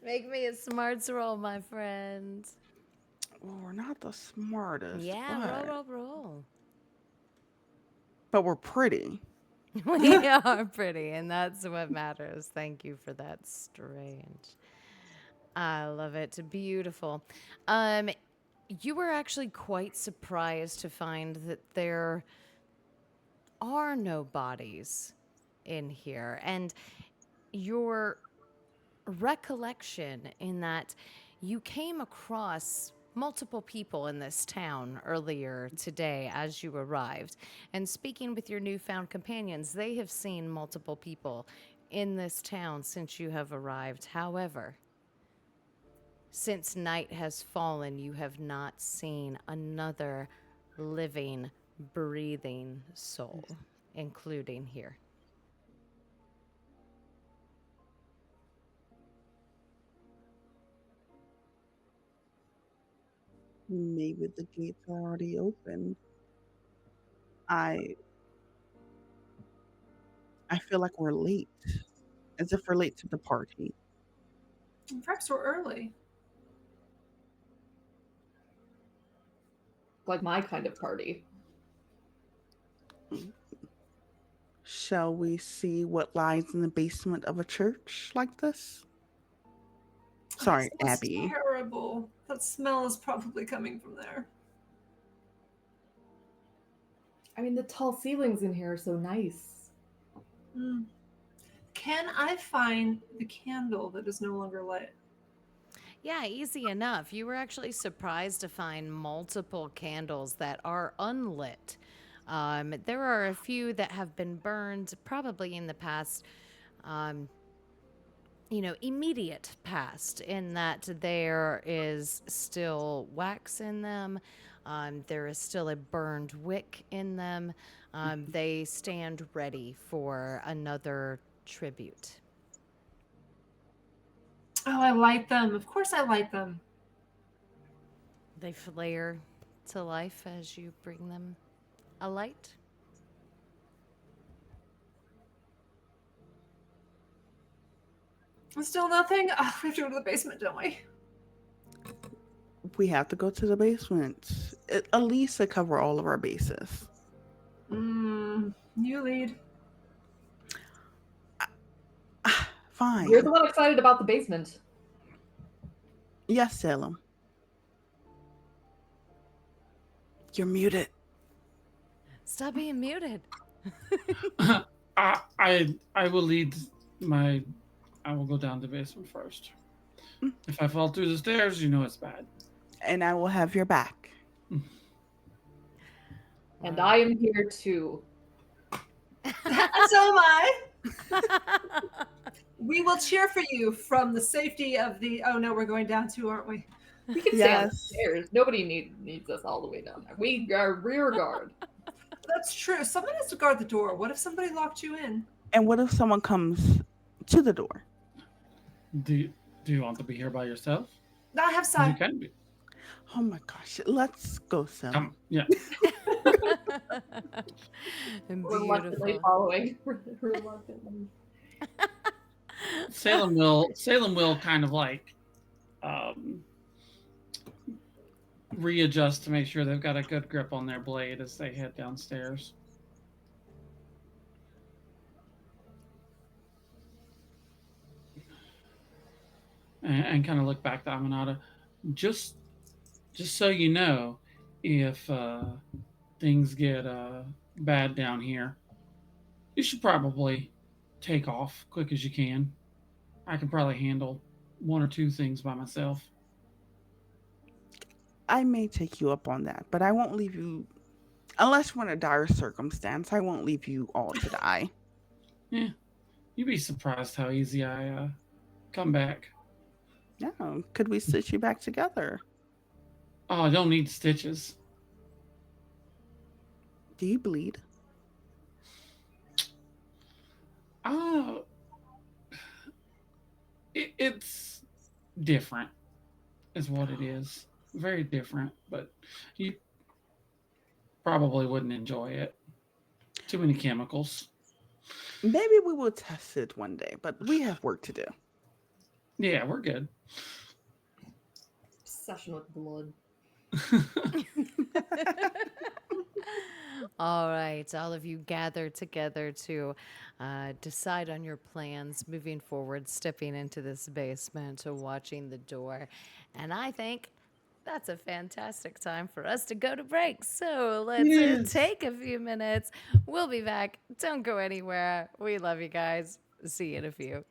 Make me a smarts roll, my friend. well, we're not the smartest, Yeah, roll, roll, roll. but we're pretty. We are pretty, and that's what matters. Thank you for that, Strange. I love it. Beautiful. Um, you were actually quite surprised to find that there are no bodies in here, and your recollection in that you came across multiple people in this town earlier today as you arrived. And speaking with your newfound companions, they have seen multiple people in this town since you have arrived. However, since night has fallen, you have not seen another living, breathing soul, including here. Maybe the gates are already open. I I feel like we're late, as if we're late to the party. Perhaps we're early. Like my kind of party. Shall we see what lies in the basement of a church like this? Oh, Sorry, it smells Abby. terrible. That smell is probably coming from there. I mean, the tall ceilings in here are so nice. Mm. Can I find the candle that is no longer lit? Yeah, easy enough. You were actually surprised to find multiple candles that are unlit. There are a few that have been burned probably in the past, um, immediate past, in that there is still wax in them. There is still a burned wick in them. They stand ready for another tribute. Oh, I light them. Of course, I light them. They flare to life as you bring them a light. Still nothing. Oh, we have to go to the basement, don't we? We have to go to the basement, at least to cover all of our bases. You lead. Fine. You're the one excited about the basement. Yes, Salem. You're muted. Stop being muted. I will lead my. I will go down the basement first. If I fall through the stairs, you know it's bad. And I will have your back. And I am here too. So am I. We will cheer for you from the safety of the. Oh no, we're going down too, aren't we? We can stay on the Yes. stairs. Nobody needs us all the way down there. We are rear guard. That's true. Someone has to guard the door. What if somebody locked you in? And what if someone comes to the door? Do you want to be here by yourself? I have You side. can be. Oh my gosh. Let's go, Salem. Come, yeah. Reluctantly Beautiful. following. Reluctantly. Salem will kind of like readjust to make sure they've got a good grip on their blade as they head downstairs. And kind of look back to Aminata. Just so you know, if things get bad down here, you should probably take off quick as you can. I can probably handle one or two things by myself. I may take you up on that, but I won't leave you unless we're in a dire circumstance. I won't leave you all to die. Yeah, you'd be surprised how easy I come back. No, could we stitch you back together? Oh, I don't need stitches. Do you bleed? Uh, it's different, is what it is. Very different, but you probably wouldn't enjoy it. Too many chemicals. Maybe we will test it one day, but we have work to do. Yeah, we're good. Obsession with blood. All right, all of you gather together to decide on your plans moving forward, stepping into this basement, watching the door. And I think that's a fantastic time for us to go to break. So let's Yes. take a few minutes. We'll be back. Don't go anywhere. We love you guys. See you in a few.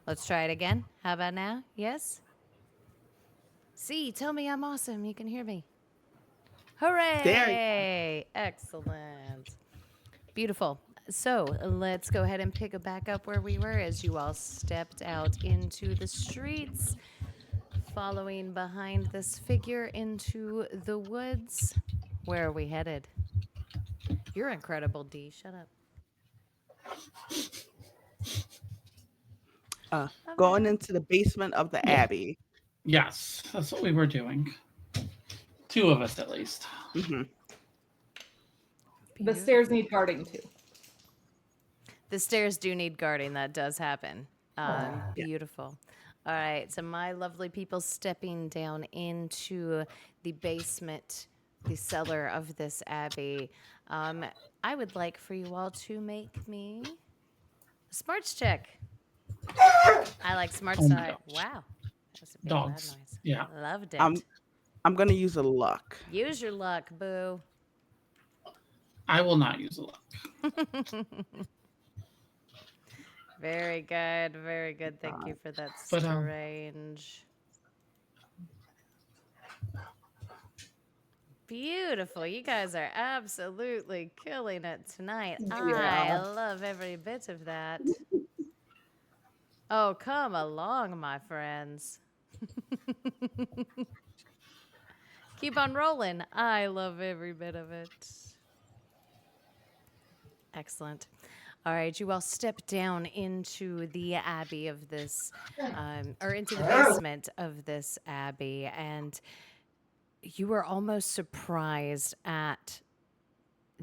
Let's try it again. How about now? Yes? See, tell me I'm awesome. You can hear me. Hooray! Excellent. Beautiful. So let's go ahead and pick it back up where we were as you all stepped out into the streets, following behind this figure into the woods. Where are we headed? You're incredible, D. Shut up. Going into the basement of the Yeah. Abbey. Yes, that's what we were doing. Two of us, at least. Hmm. The stairs need guarding too. The stairs do need guarding. That does happen. Beautiful. All right. So my lovely people stepping down into the basement, the cellar of this abbey. I would like for you all to make me a smarts check. I like smart Oh my side. gosh. Wow. That's a big Dogs. loud noise. Yeah. Loved it. I'm gonna use a luck. Use your luck, boo. I will not use a luck. Very good. Very good. Thank you for that But, strange. Beautiful. You guys are absolutely killing it tonight. I love every bit of that. Oh, come along, my friends. Keep on rolling. I love every bit of it. Excellent. All right, you all step down into the abbey of this, or into the basement of this abbey, and you are almost surprised at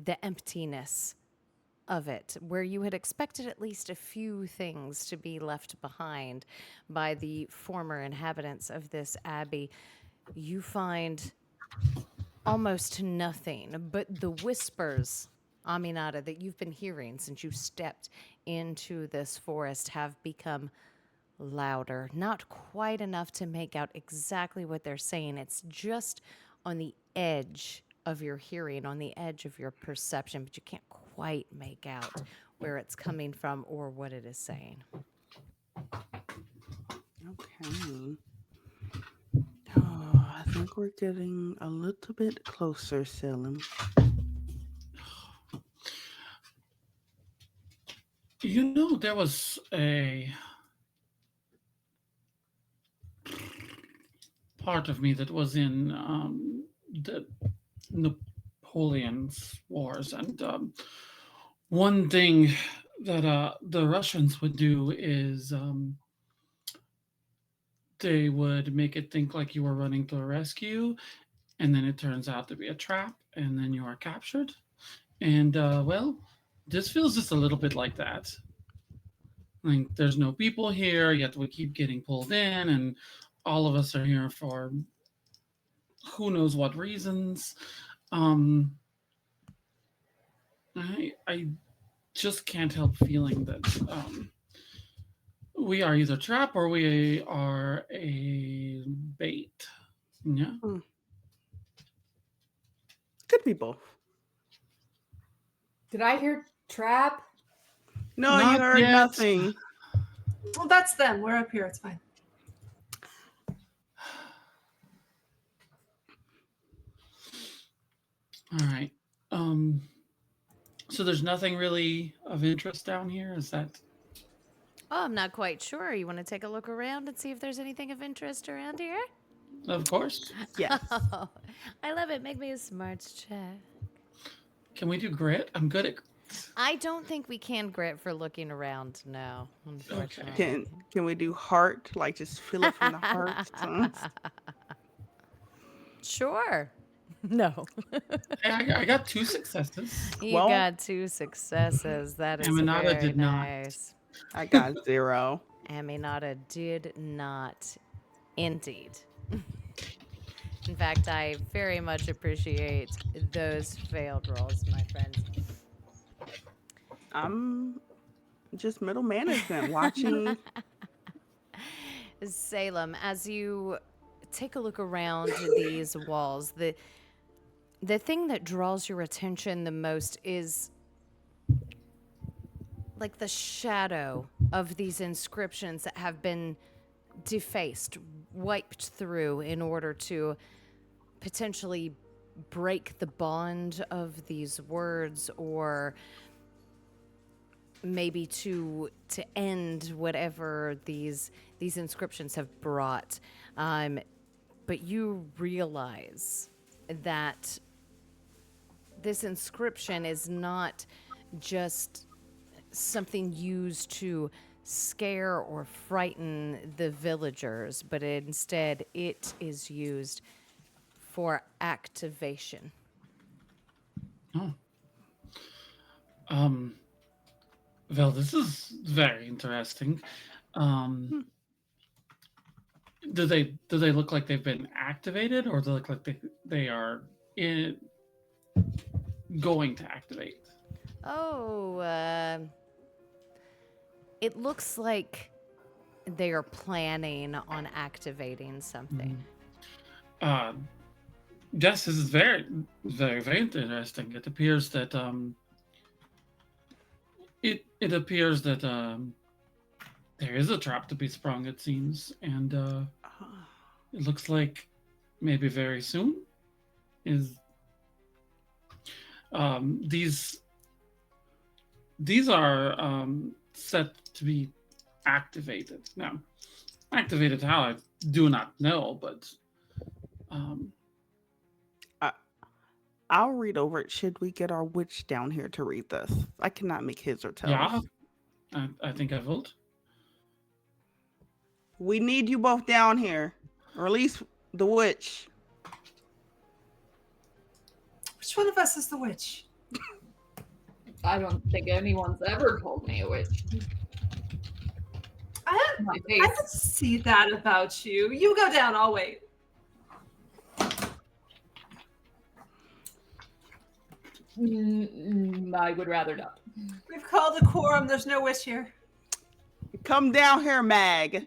the emptiness of it, where you had expected at least a few things to be left behind by the former inhabitants of this abbey. You find almost nothing but the whispers, Aminata, that you've been hearing since you stepped into this forest have become louder. Not quite enough to make out exactly what they're saying. It's just on the edge of your hearing, on the edge of your perception, but you can't quite make out where it's coming from or what it is saying. Okay. Oh, I think we're getting a little bit closer, Selim. You know, there was a part of me that was in the Napoleon's wars, and one thing that the Russians would do is they would make it think like you were running to a rescue, and then it turns out to be a trap, and then you are captured. And well, this feels just a little bit like that. Like there's no people here, yet we keep getting pulled in, and all of us are here for who knows what reasons. Um, I just can't help feeling that we are either trap or we are a bait. Yeah. Could be both. Did I hear trap? No, Not you heard yet. nothing. Well, that's them. We're up here. It's fine. All right. So there's nothing really of interest down here. Is that? Oh, I'm not quite sure. You want to take a look around and see if there's anything of interest around here? Of course. Yes. Oh, I love it. Make me a smarts check. Can we do grit? I'm good at. I don't think we can grit for looking around. No, unfortunately. Can we do heart? Like just feel it from the heart? Sure. No. I got 2 successes. You Well- got 2 successes. That is Aminata very did not. nice. I got 0. Aminata did not, indeed. In fact, I very much appreciate those failed rolls, my friends. I'm just middle management watching. Salem, as you take a look around these walls, the thing that draws your attention the most is like the shadow of these inscriptions that have been defaced, wiped through in order to potentially break the bond of these words, or maybe to end whatever these inscriptions have brought. But you realize that this inscription is not just something used to scare or frighten the villagers, but instead it is used for activation. Oh. Um. Well, this is very interesting. Um. Do they look like they've been activated, or do they look like they are in, going to activate? Oh, it looks like they are planning on activating something. Uh, yes, this is very, very, very interesting. It appears that it appears that there is a trap to be sprung. It seems, and it looks like maybe very soon is these are set to be activated now. Activated how, I do not know, but um, I, I'll read over it. Should we get our witch down here to read this? I cannot make heads or tails. yeah, I think I vote. We need you both down here, or at least the witch. Which one of us is the witch? I don't think anyone's ever called me a witch. I My don't face. see that about you. You go down, I'll wait. I would rather not. We've called a quorum. There's no witch here. Come down here, Mag.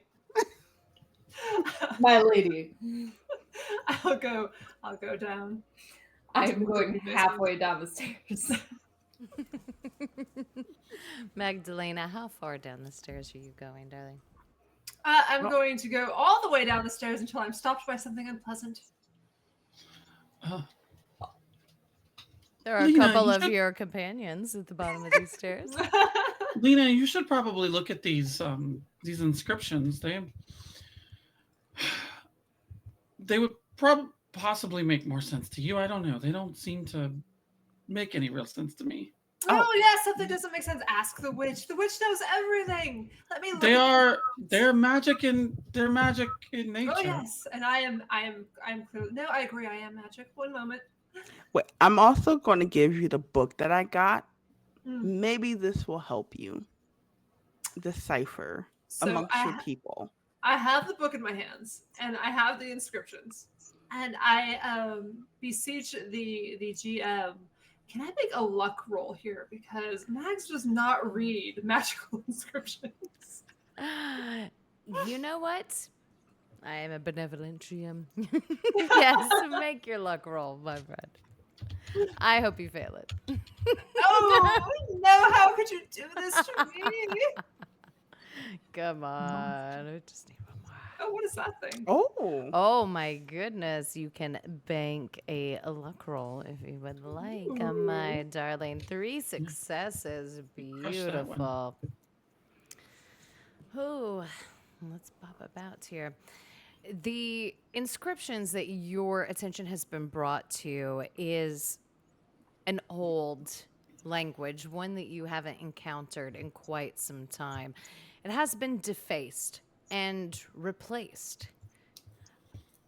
My lady, I'll go down. I'm going halfway down the stairs. Magdalena, how far down the stairs are you going, darling? I'm going to go all the way down the stairs until I'm stopped by something unpleasant. There are a Lena, couple you of should- your companions at the bottom of these stairs. Lena, you should probably look at these inscriptions. They would possibly make more sense to you. I don't know. They don't seem to make any real sense to me. Oh yeah, something doesn't make sense. Ask the witch. The witch knows everything. Let me look. They're magic in nature. Oh yes, and I am clearly. No, I agree. I am magic. One moment. Wait, I'm also going to give you the book that I got. Hmm. Maybe this will help you decipher So amongst your people. I have the book in my hands, and I have the inscriptions, and I beseech the GM. Can I make a luck roll here, because Max does not read magical inscriptions? You know what? I am a benevolent GM. Yes, make your luck roll, my friend. I hope you fail it. Oh no! How could you do this to me? Come on. I just need one more. Oh, what is that thing? Oh. Oh my goodness, you can bank a luck roll if you would like, my darling. 3 successes. Crush that one. Beautiful. Oh, let's pop about here. The inscriptions that your attention has been brought to is an old language, one that you haven't encountered in quite some time. It has been defaced and replaced.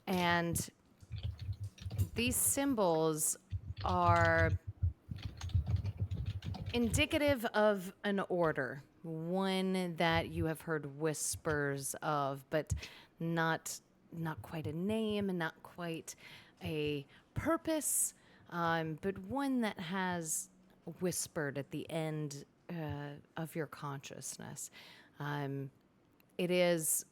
And these symbols are indicative of an order, one that you have heard whispers of, but not quite a name and not quite a purpose, but one that has whispered at the end of your consciousness. It is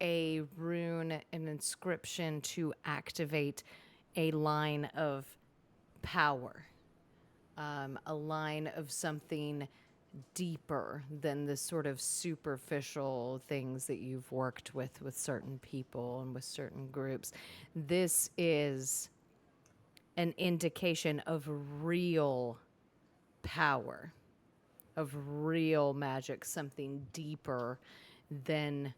a rune, an inscription to activate a line of power, a line of something deeper than the sort of superficial things that you've worked with certain people and with certain groups. This is an indication of real power, of real magic, something deeper than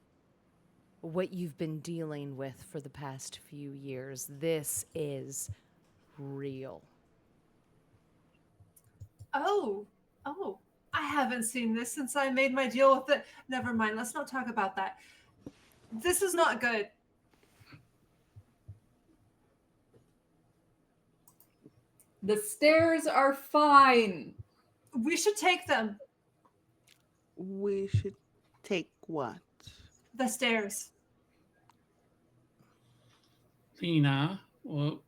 what you've been dealing with for the past few years. This is real. Oh, oh, I haven't seen this since I made my deal with it. Never mind, let's not talk about that. This is not good. The stairs are fine. We should take them. We should take what? The stairs. Lena, will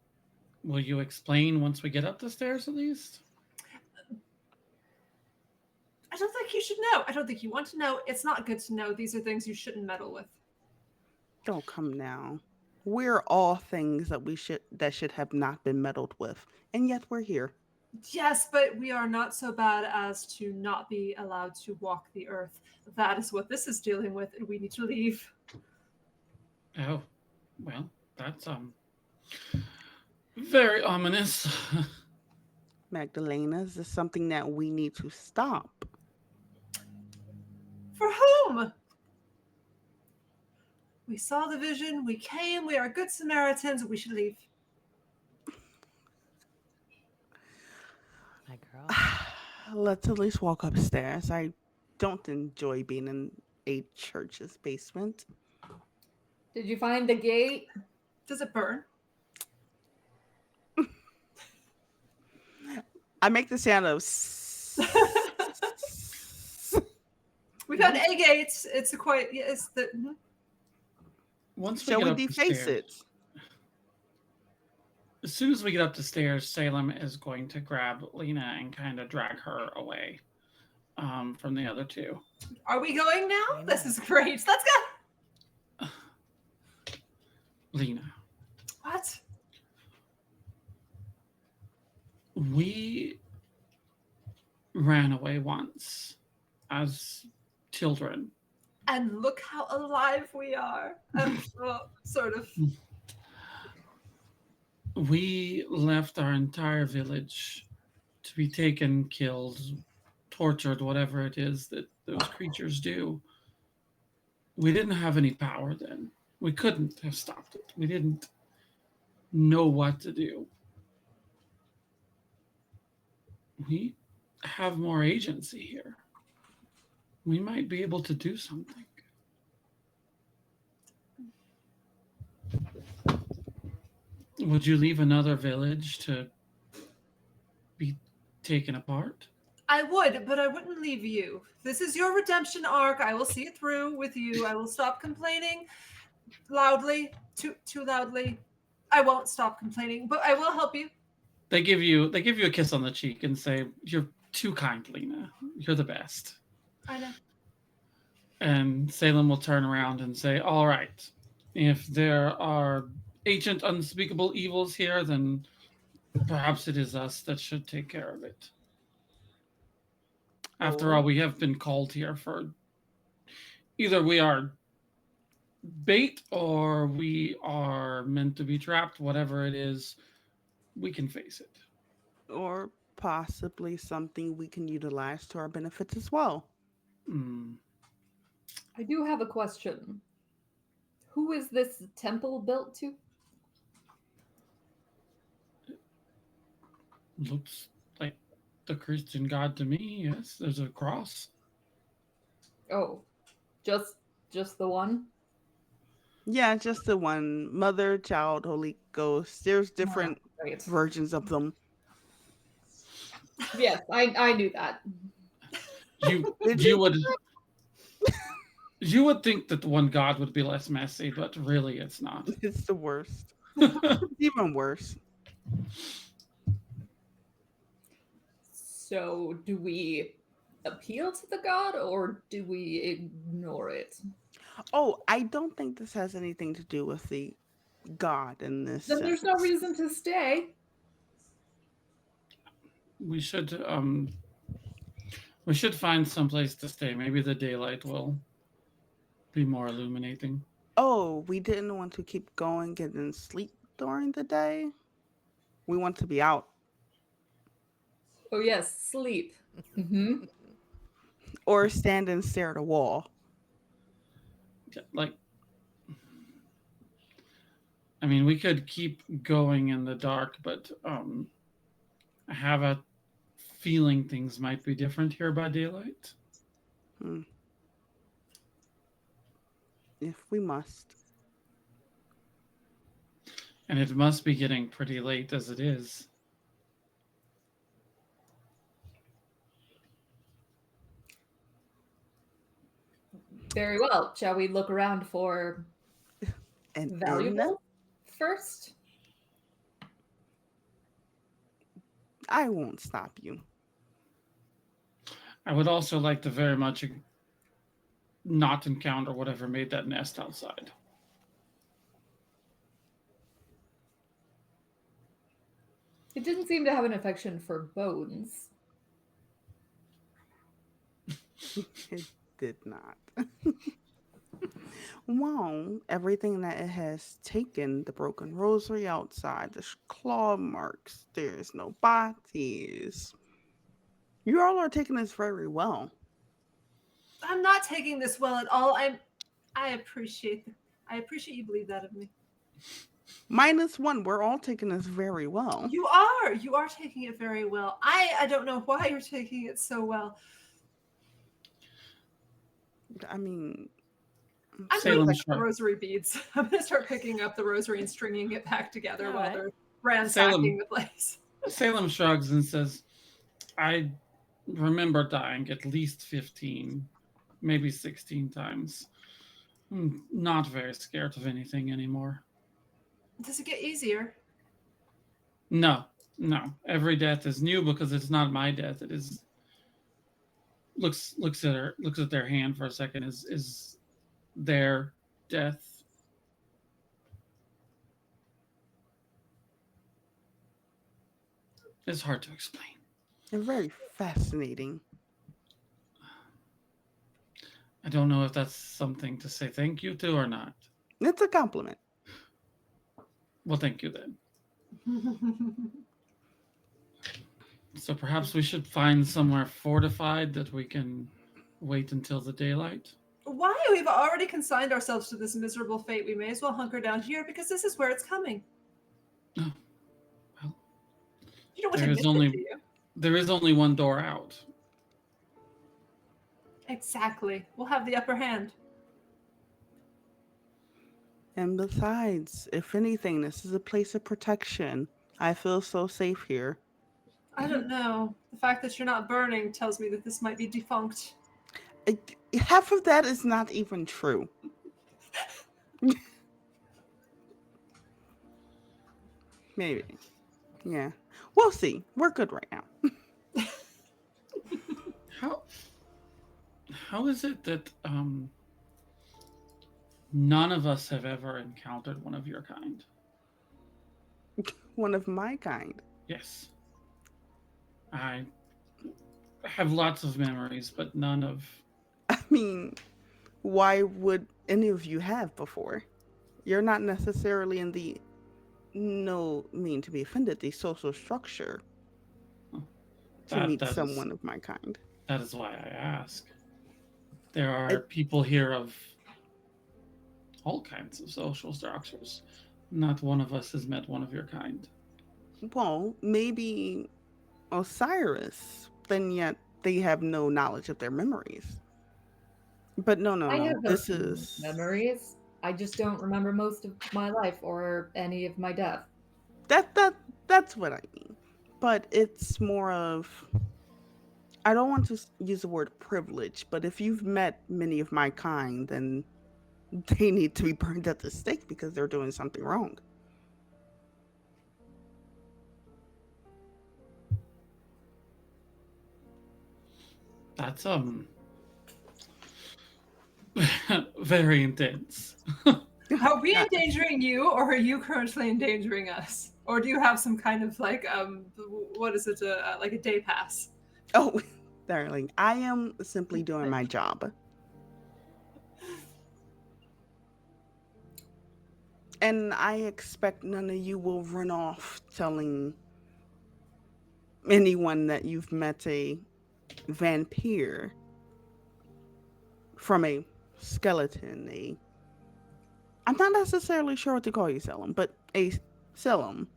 you explain once we get up the stairs at least? I don't think you should know. I don't think you want to know. It's not good to know. These are things you shouldn't meddle with. Don't come now. We're all things that should have not been meddled with, and yet we're here. Yes, but we are not so bad as to not be allowed to walk the earth. That is what this is dealing with, and we need to leave. Oh, well, that's very ominous. Magdalena, is this something that we need to stop? For whom? We saw the vision. We came. We are good Samaritans. We should leave. My girl. Let's at least walk upstairs. I don't enjoy being in a church's basement. Did you find the gate? Does it burn? I make the sound of We found a gate. It's a quite. It's the. Once shall we get up the deface stairs, it? as soon as we get up the stairs, Salem is going to grab Lena and kind of drag her away from the other two. Are we going now? This is great. Let's go. Lena, What? we ran away once as children. And look how alive we are. Well, sort of. We left our entire village to be taken, killed, tortured, whatever it is that those creatures do. We didn't have any power then. We couldn't have stopped it. We didn't know what to do. We have more agency here. We might be able to do something. Would you leave another village to be taken apart? I would, but I wouldn't leave you. This is your redemption arc. I will see it through with you. I will stop complaining loudly, too loudly. I won't stop complaining, but I will help you. They give you a kiss on the cheek and say, "You're too kind, Lena. You're the best." I know. And Salem will turn around and say, "All right, if there are ancient unspeakable evils here, then perhaps it is us that should take care of it. After all, we have been called here for either we are bait or we are meant to be trapped, whatever it is, we can face it." Or possibly something we can utilize to our benefits as well. I do have a question. Who is this temple built to? Looks like the Christian God to me. Yes, there's a cross. Oh, just the one? Yeah, just the one. Mother, Child, Holy Ghost. There's different Right. versions of them. Yes, I knew that. You would think that one God would be less messy, but really it's not. It's the worst. Even worse. So, do we appeal to the god or do we ignore it? Oh, I don't think this has anything to do with the God in this Then there's no sense. reason to stay. We should We should find some place to stay. Maybe the daylight will be more illuminating. Oh, we didn't want to keep going getting sleep during the day. We want to be out. Oh yes, sleep. Mm-hmm. Or stand and stare at a wall. Like, I mean, we could keep going in the dark, but I have a feeling things might be different here by daylight. Hmm. If we must. And it must be getting pretty late as it is. Very well. Shall we look around for And in, valuable first? I won't stop you. I would also like to very much not encounter whatever made that nest outside. It didn't seem to have an affection for bones. It did not. Well, everything that it has taken, the broken rosary outside, the claw marks, there's no bodies. You all are taking this very well. I'm not taking this well at all. I appreciate you believe that of me. -1, we're all taking this very well. You are taking it very well. I don't know why you're taking it so well. I mean, I'm Salem going to Shrug. rosary beads. I'm going to start picking up the rosary and stringing it back together All while right. they're ransacking the place. Salem shrugs and says, I remember dying at least 15, maybe 16 times. I'm not very scared of anything anymore. Does it get easier? No. Every death is new because it's not my death. It is looks at their hand for a second. Is their death. It's hard to explain. they're very fascinating. I don't know if that's something to say thank you to or not. It's a compliment. Well, thank you then. So perhaps we should find somewhere fortified that we can wait until the daylight. Why? We've already consigned ourselves to this miserable fate. We may as well hunker down here because this is where it's coming. Oh, well, You don't want to There miss is it, only- do you? there is only one door out. Exactly. We'll have the upper hand. And besides, if anything, this is a place of protection. I feel so safe here. I don't know. The fact that you're not burning tells me that this might be defunct. Half of that is not even true. Maybe. Yeah. We'll see. We're good right now. How is it that none of us have ever encountered one of your kind? One of my kind. Yes. I have lots of memories, but none of... I mean, why would any of you have before? You're not necessarily in the, no mean to be offended, the social structure to meet that is- someone of my kind. That is why I ask. There are people here of all kinds of social structures. Not one of us has met one of your kind. Well, maybe Osiris, then yet they have no knowledge of their memories. But no, I have no this is... memories. I just don't remember most of my life or any of my death. That's what I mean. But it's more of... I don't want to use the word privilege, but if you've met many of my kind, then they need to be burned at the stake because they're doing something wrong. That's very intense. Are we endangering you, or are you currently endangering us? Or do you have some kind of like what is it? Like a day pass? Oh, Darling, I am simply doing my job. And I expect none of you will run off telling anyone that you've met a vampire from a skeleton, a I'm not necessarily sure what to call you, Selim, but a Selim.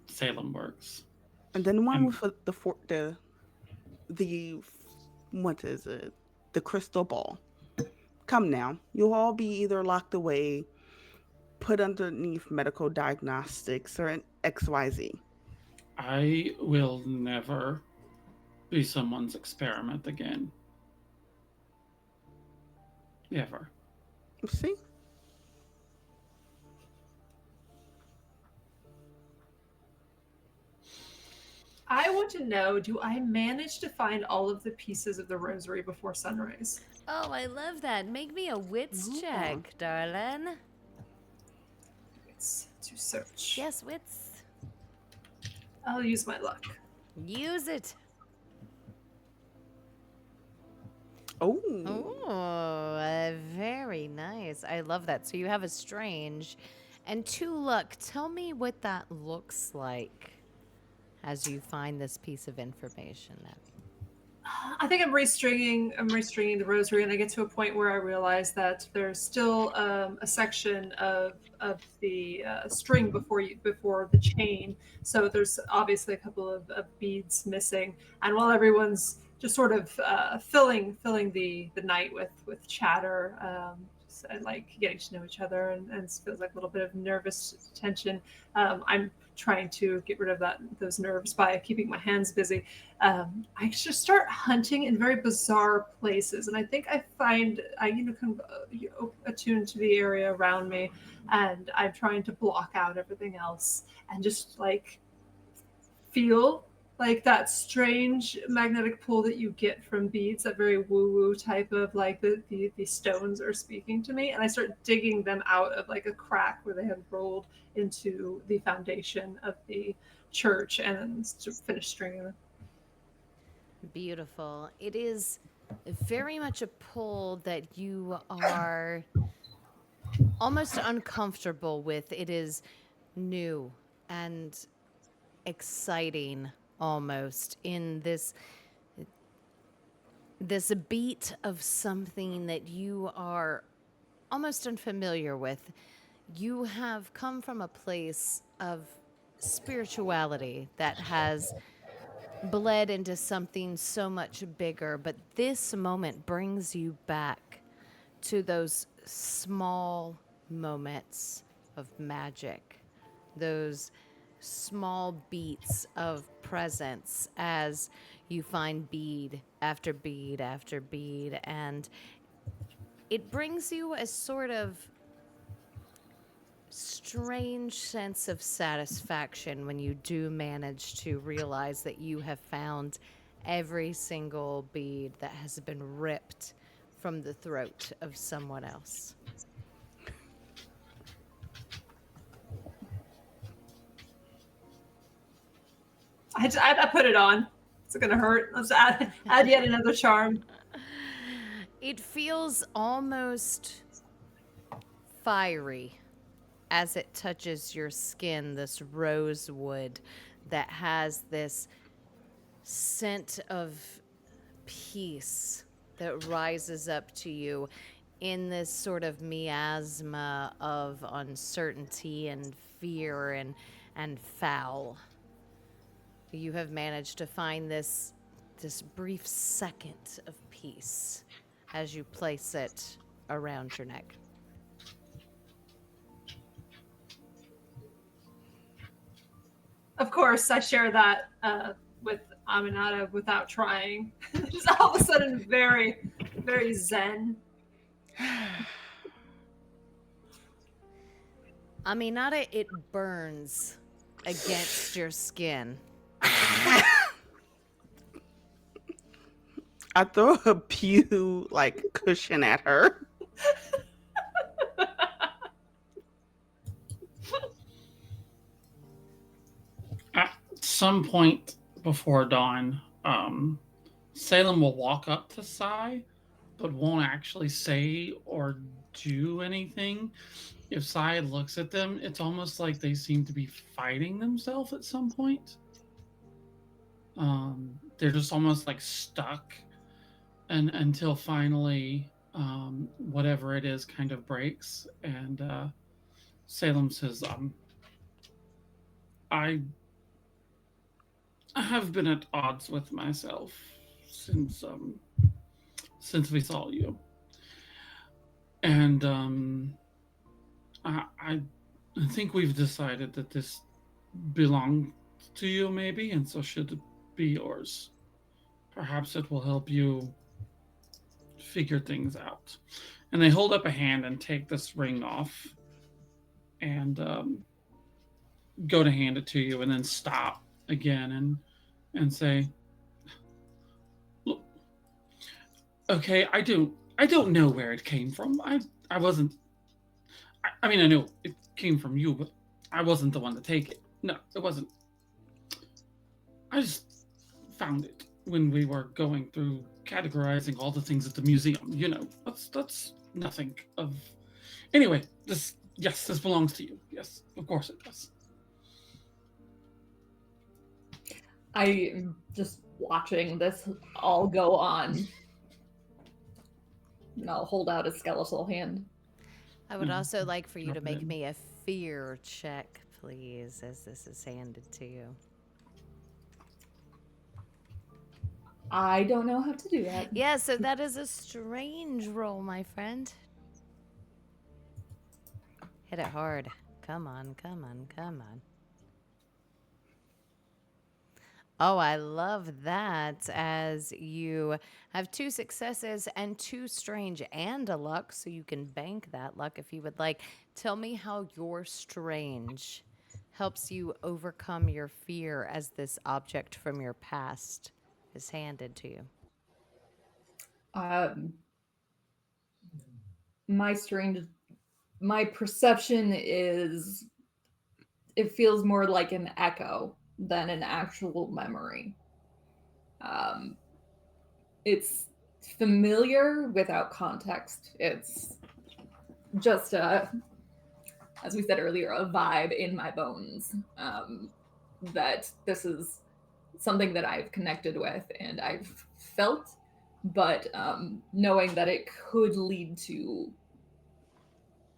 Salem works. And then one And with the what is it? The crystal ball. Come now, you'll all be either locked away, put underneath medical diagnostics, or an XYZ. I will never be someone's experiment again. Ever. See? I want to know, do I manage to find all of the pieces of the rosary before sunrise? Oh, I love that. Make me a wits Ooh. check, darling. It's to search. Yes, wits. I'll use my luck. Use it. Oh. Oh, very nice. I love that. So you have a strange and 2 luck. Tell me what that looks like as you find this piece of information. I think I'm restringing the rosary, and I get to a point where I realize that there's still a section of the string before the chain. So there's obviously a couple of beads missing, and while everyone's just sort of filling the night with chatter, and like getting to know each other, and it feels like a little bit of nervous tension. I'm trying to get rid of those nerves by keeping my hands busy. I just start hunting in very bizarre places, and I think I find I attuned to the area around me, and I'm trying to block out everything else and just like feel like that strange magnetic pull that you get from beads, that very woo-woo type of like the stones are speaking to me, and I start digging them out of like a crack where they had rolled into the foundation of the church, and then finish stringing them. Beautiful. It is very much a pull that you are almost uncomfortable with. It is new and exciting almost in this beat of something that you are almost unfamiliar with. You have come from a place of spirituality that has bled into something so much bigger, but this moment brings you back to those small moments of magic, those small beats of presence as you find bead after bead after bead, and it brings you a sort of strange sense of satisfaction when you do manage to realize that you have found every single bead that has been ripped from the throat of someone else. I put it on. It's gonna hurt. Let's add yet another charm. It feels almost fiery as it touches your skin, this rosewood that has this scent of peace that rises up to you in this sort of miasma of uncertainty and fear and foul. You have managed to find this brief second of peace as you place it around your neck. Of course, I share that with Aminata without trying. Just all of a sudden, very, very zen. Aminata, it burns against your skin. I throw a pew like cushion at her. At some point, before dawn, Salem will walk up to Sai, but won't actually say or do anything. If Sai looks at them, it's almost like they seem to be fighting themselves at some point. They're just almost like stuck, and until finally, whatever it is kind of breaks, and Salem says, I have been at odds with myself since since we saw you, and I think we've decided that this belonged to you, maybe, and so should be yours. Perhaps it will help you figure things out. And they hold up a hand and take this ring off, and go to hand it to you, and then stop again and say, "Look, okay, I don't know where it came from. I wasn't. I mean, I know it came from you, but I wasn't the one to take it. No, it wasn't. I just found it when we were going through categorizing all the things at the museum. You know, that's nothing of. Anyway, this belongs to you. Yes, of course it does." I'm just watching this all go on. And I'll hold out a skeletal hand. I would Mhm. also like for you to Drop it make in. me a fear check, please, as this is handed to you. I don't know how to do that. Yeah, so that is a strange roll, my friend. Hit it hard. Come on, come on, come on. Oh, I love that. As you have 2 successes and 2 strange and a luck, so you can bank that luck if you would like. Tell me how your strange helps you overcome your fear as this object from your past is handed to you. Um, my strange, my perception is, it feels more like an echo than an actual memory. Um, it's familiar without context. It's just as we said earlier, a vibe in my bones, that this is something that I've connected with and I've felt, but knowing that it could lead to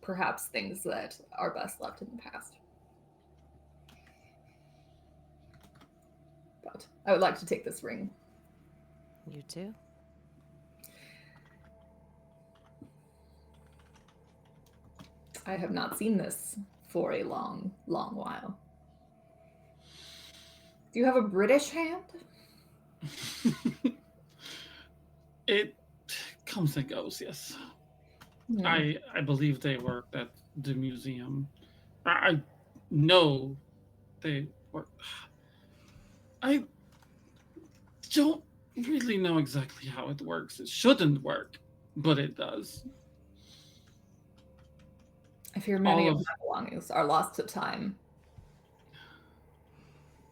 perhaps things that are best left in the past. But I would like to take this ring. You too? I have not seen this for a long, long while. Do you have a British hand? It comes and goes. Yes, Hmm. I believe they worked at the museum. I know they work. I don't really know exactly how it works. It shouldn't work, but it does. I fear many All of of my belongings are lost to time.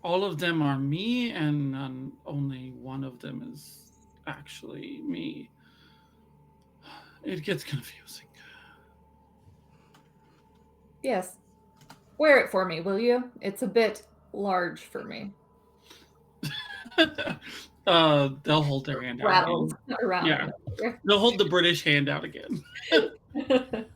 all of them are me, and only one of them is actually me. It gets confusing. Yes. Wear it for me, will you? It's a bit large for me. They'll hold their hand out Rattles again. around. Yeah, they'll hold the British hand out again.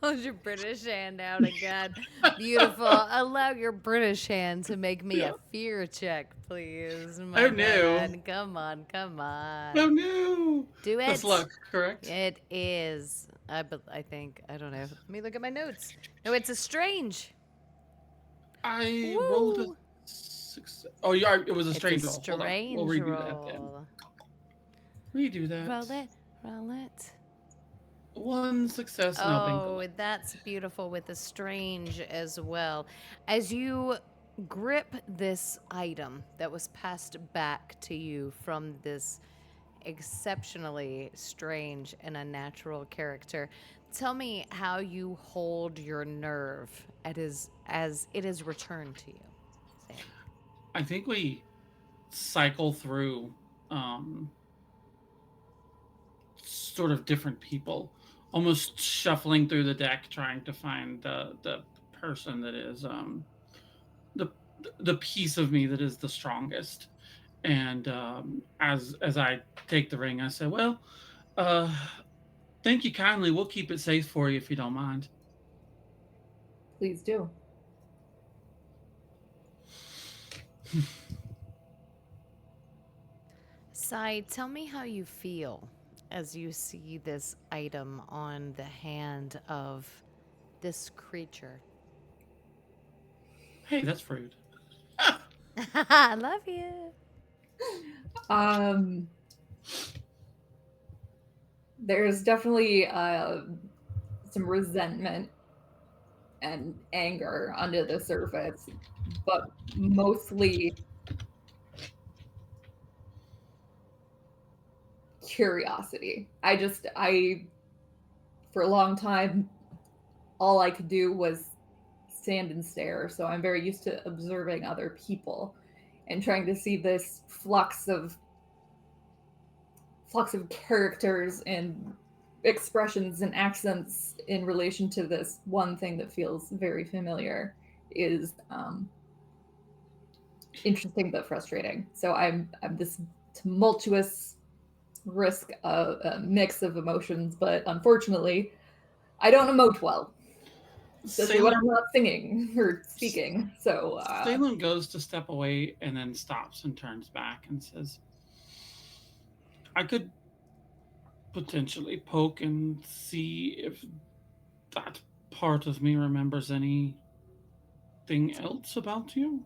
Hold your British hand out again. Beautiful. Allow your British hand to make me Yeah. a fear check, please. My Oh no! man. Come on, come on. Oh no! Do it. That's luck, correct? It is. I think. I don't know. Let me look at my notes. No, it's a strange. I rolled a Woo! success. Oh, yeah, it was a It's strange a roll. Hold on, we'll strange redo that then. roll. Redo that. Roll it. Roll it. One success, and I'll bank the Oh, luck. that's beautiful with the strange as well. As you grip this item that was passed back to you from this exceptionally strange and unnatural character, tell me how you hold your nerve as it is returned to you. Sam. I think we cycle through sort of different people, almost shuffling through the deck, trying to find the person that is the the piece of me that is the strongest. And as I take the ring, I say, "Well, uh, thank you kindly. We'll keep it safe for you if you don't mind." Please do. Sai, tell me how you feel as you see this item on the hand of this creature. Hey, that's rude. I love you. There's definitely some resentment and anger under the surface, but mostly curiosity. I for a long time, all I could do was stand and stare. So I'm very used to observing other people and trying to see this flux of characters and expressions and accents in relation to this one thing that feels very familiar is interesting but frustrating. So I'm this tumultuous risk of a mix of emotions, but unfortunately, I don't emote well, especially when I'm not singing or speaking. So Salem goes to step away and then stops and turns back and says, "I could potentially poke and see if that part of me remembers anything else about you.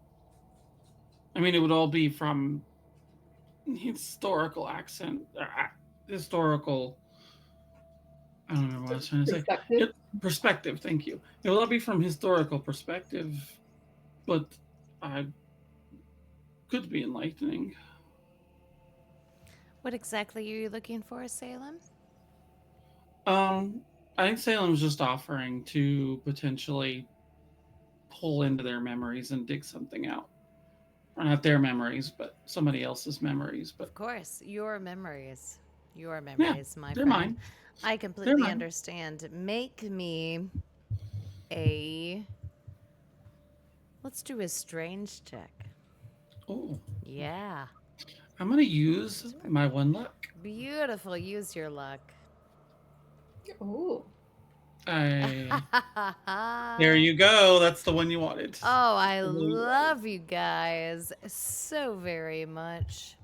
I mean, it would all be from historical accent, historical. I don't remember what I was trying to say. perspective. Perspective. Thank you. It will all be from historical perspective, but I could be enlightening." What exactly are you looking for, Salem? I think Salem's just offering to potentially pull into their memories and dig something out. Or not their memories, but somebody else's memories. But Of course, your memories. Your yeah, memories, my they're friend. mine. I They're completely mine. understand. Make me a. Let's do a strange check. Oh, Yeah. I'm gonna use my one luck. Beautiful. Use your luck. Oh, I there Oh, you go. That's the one you wanted. I The one you wanted. love you guys so very much.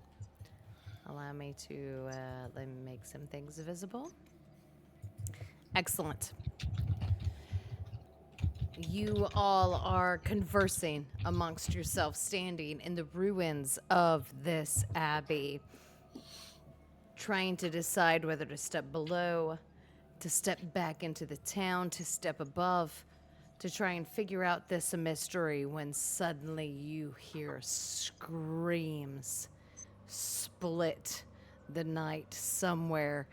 Allow me to let me make some things visible. Excellent. You all are conversing amongst yourselves, standing in the ruins of this abbey, trying to decide whether to step below, to step back into the town, to step above, to try and figure out this mystery when suddenly you hear screams split the night somewhere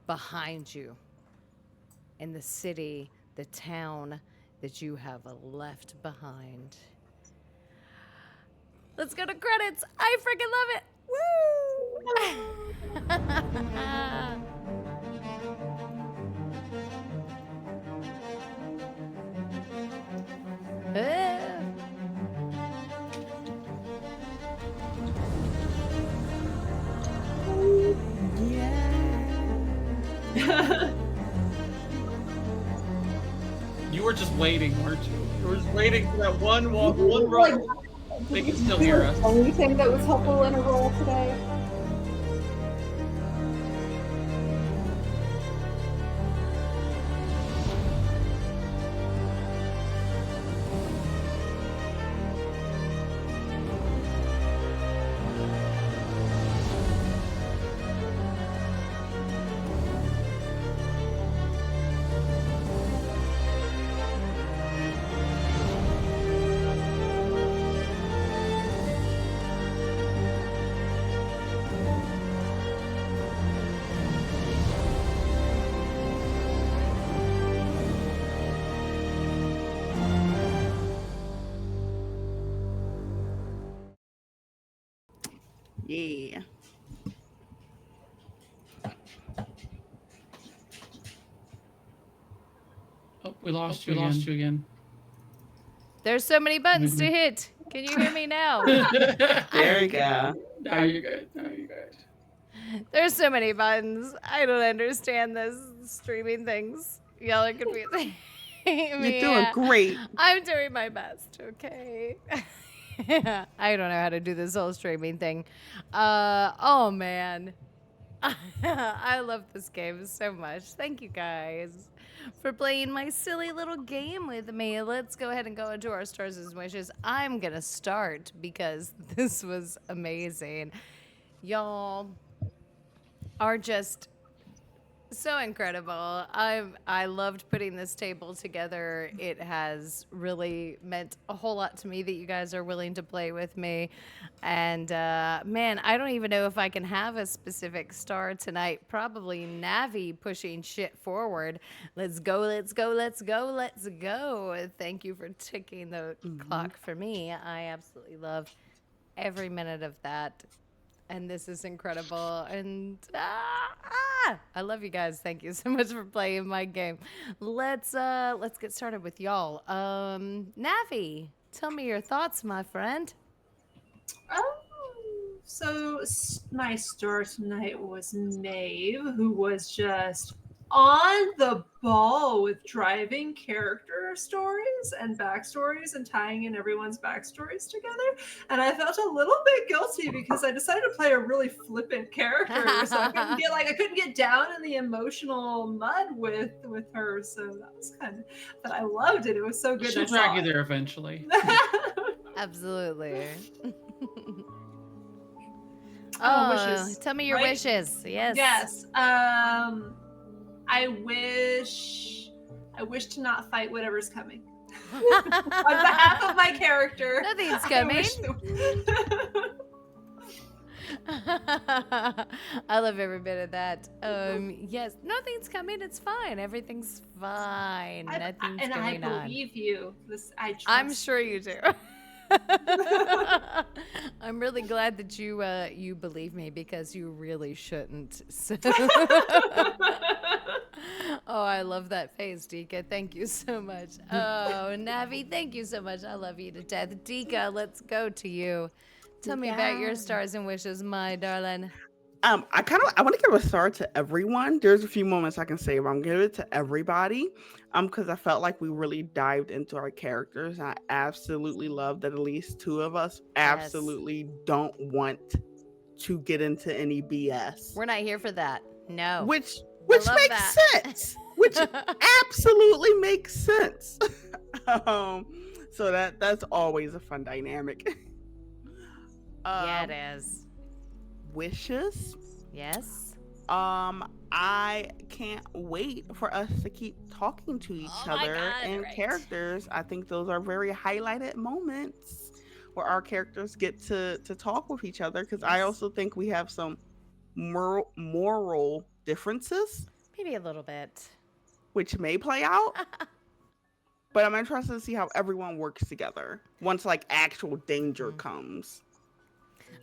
behind you in the city, the town that you have left behind. Let's go to credits. I freaking love it. Woo! You were just waiting, weren't you? You were just waiting for that one roll. They can still hear us. Anything that was helpful in a roll today? Yeah. Oh, we lost you again. There's so many buttons to Maybe. hit. Can you hear me now? There you go. Now you're good. Now you're good. There's so many buttons. I don't understand this streaming things. Y'all are confusing You're me. doing great. I'm doing my best, okay? I don't know how to do this whole streaming thing. Oh man. I love this game so much. Thank you guys for playing my silly little game with me. Let's go ahead and go into our stars and wishes. I'm gonna start because this was amazing. Y'all are just so incredible. I loved putting this table together. It has really meant a whole lot to me that you guys are willing to play with me. And man, I don't even know if I can have a specific star tonight. Probably Navi pushing shit forward. Let's go, let's go, let's go, let's go. Thank you for ticking the clock for me. I absolutely love every minute of that. And this is incredible. And I love you guys. Thank you so much for playing my game. Let's get started with y'all. Navi, tell me your thoughts, my friend. Oh, so my star tonight was Maeve, who was just on the ball with driving character stories and backstories and tying in everyone's backstories together. And I felt a little bit guilty because I decided to play a really flippant character, so I couldn't get down in the emotional mud with her. So that was kind of, but I loved it. It was so good. She'll drag you there eventually. Absolutely. Wishes. Tell me your Right? wishes. Yes. Yes. I wish to not fight whatever's coming. On behalf of my character. Nothing's I coming. wish I love every bit of that. Yes, nothing's coming. It's fine. Everything's fine. Nothing's and I going on. believe you. I trust. I'm sure you do. I'm really glad that you believe me because you really shouldn't. So oh, I love that face, Dika. Thank you so much. Oh, Navi, thank you so much. I love you to death. Dika, let's go to you. Tell me about your stars and wishes, my darling. I want to give a star to everyone. There's a few moments I can save. I'm giving it to everybody. Because I felt like we really dived into our characters. I absolutely love that at least two of us absolutely don't want to get into any BS. We're not here for that. No. Which makes sense. Which absolutely makes sense. So that's always a fun dynamic. Yeah, it is. Wishes. Yes. I can't wait for us to keep talking to each other and characters. I think those are very highlighted moments where our characters get to talk with each other, because I also think we have some moral differences. Maybe a little bit. Which may play out. But I'm interested to see how everyone works together once like actual danger comes.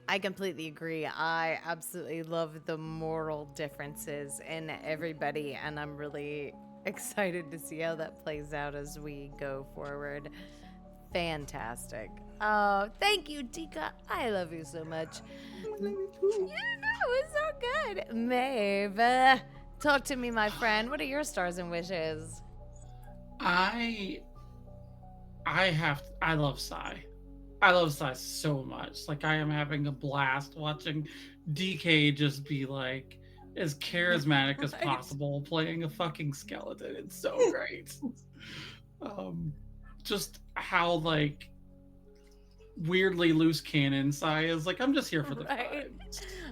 I completely agree. I absolutely love the moral differences in everybody, and I'm really excited to see how that plays out as we go forward. Fantastic. Oh, thank you, Tika. I love you so much. Yeah, no, it's so good. Maeve, talk to me, my friend. What are your stars and wishes? I love Sai. I love Sai so much. Like, I am having a blast watching DK just be like as charismatic as possible, playing a fucking skeleton. It's so great. Just how like weirdly loose cannon Sai is. Like, I'm just here for the vibe.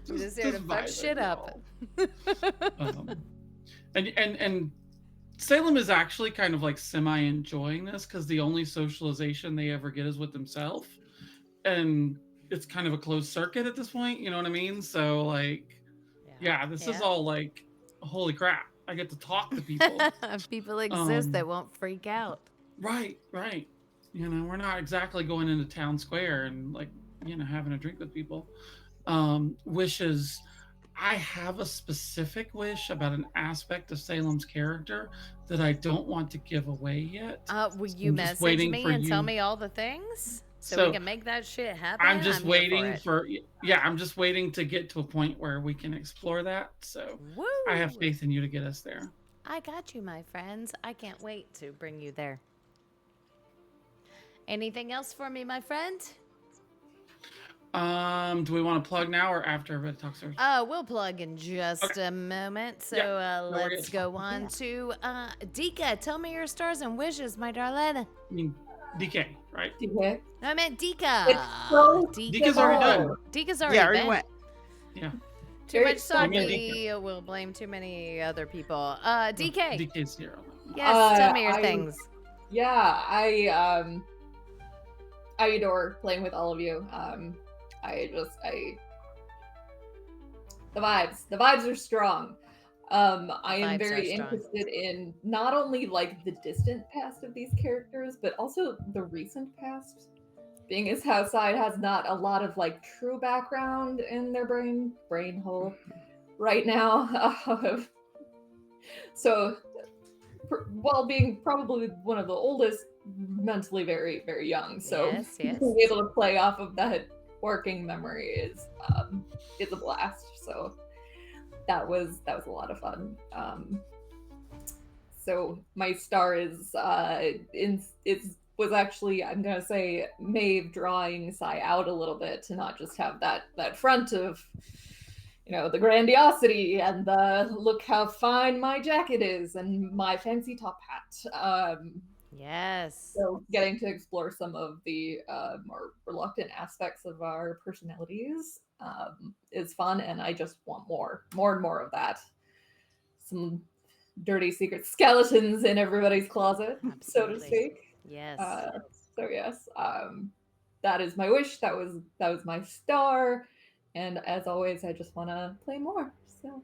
I'm just here to fuck shit up. And Salem is actually kind of like semi-enjoying this because the only socialization they ever get is with themselves. And it's kind of a closed circuit at this point, you know what I mean? So, like, this is all like, holy crap, I get to talk to people. People exist that won't freak out. Right. You know, we're not exactly going into town square and, like, you know, having a drink with people. wishes. I have a specific wish about an aspect of Salem's character that I don't want to give away yet. Will So you I'm just message waiting me for and tell you. me all the things so we So can make that shit happen? I'm just I'm here for waiting it. for, yeah, I'm just waiting to get to a point where we can explore that. So I have Woo! faith in you to get us there. I got you, my friends. I can't wait to bring you there. Anything else for me, my friend? Do we want to plug now or after everybody talks first? We'll plug in just Okay. a moment. So Yeah. No, we're let's good. go on to Dika. Tell me your stars and wishes, my darling. I mean, DK, right? Okay. No, I meant Dika. It's so DK's already done. Dika's Yeah, already I already been. went. Yeah. Too much It's so good. sake. We'll blame too many other people. DK. DK's here. Yes, tell me your I- things. Yeah, I adore playing with all of you. The vibes are strong. I am Vibes are very strong. interested in not only like the distant past of these characters, but also the recent past. Being as how Side has not a lot of like true background in their brain hole right now. So while being probably one of the oldest, mentally very, very young. So Yes, yes. being able to play off of that working memory is a blast. So that was a lot of fun. So my star is was actually, I'm gonna say, Maeve drawing Sai out a little bit to not just have that front of, the grandiosity and the look how fine my jacket is and my fancy top hat. Yes. So getting to explore some of the more reluctant aspects of our personalities is fun, and I just want more and more of that. Some dirty secret skeletons in everybody's closet, so to Absolutely. speak. Yes. So yes, that is my wish. That was my star, and as always, I just want to play more. So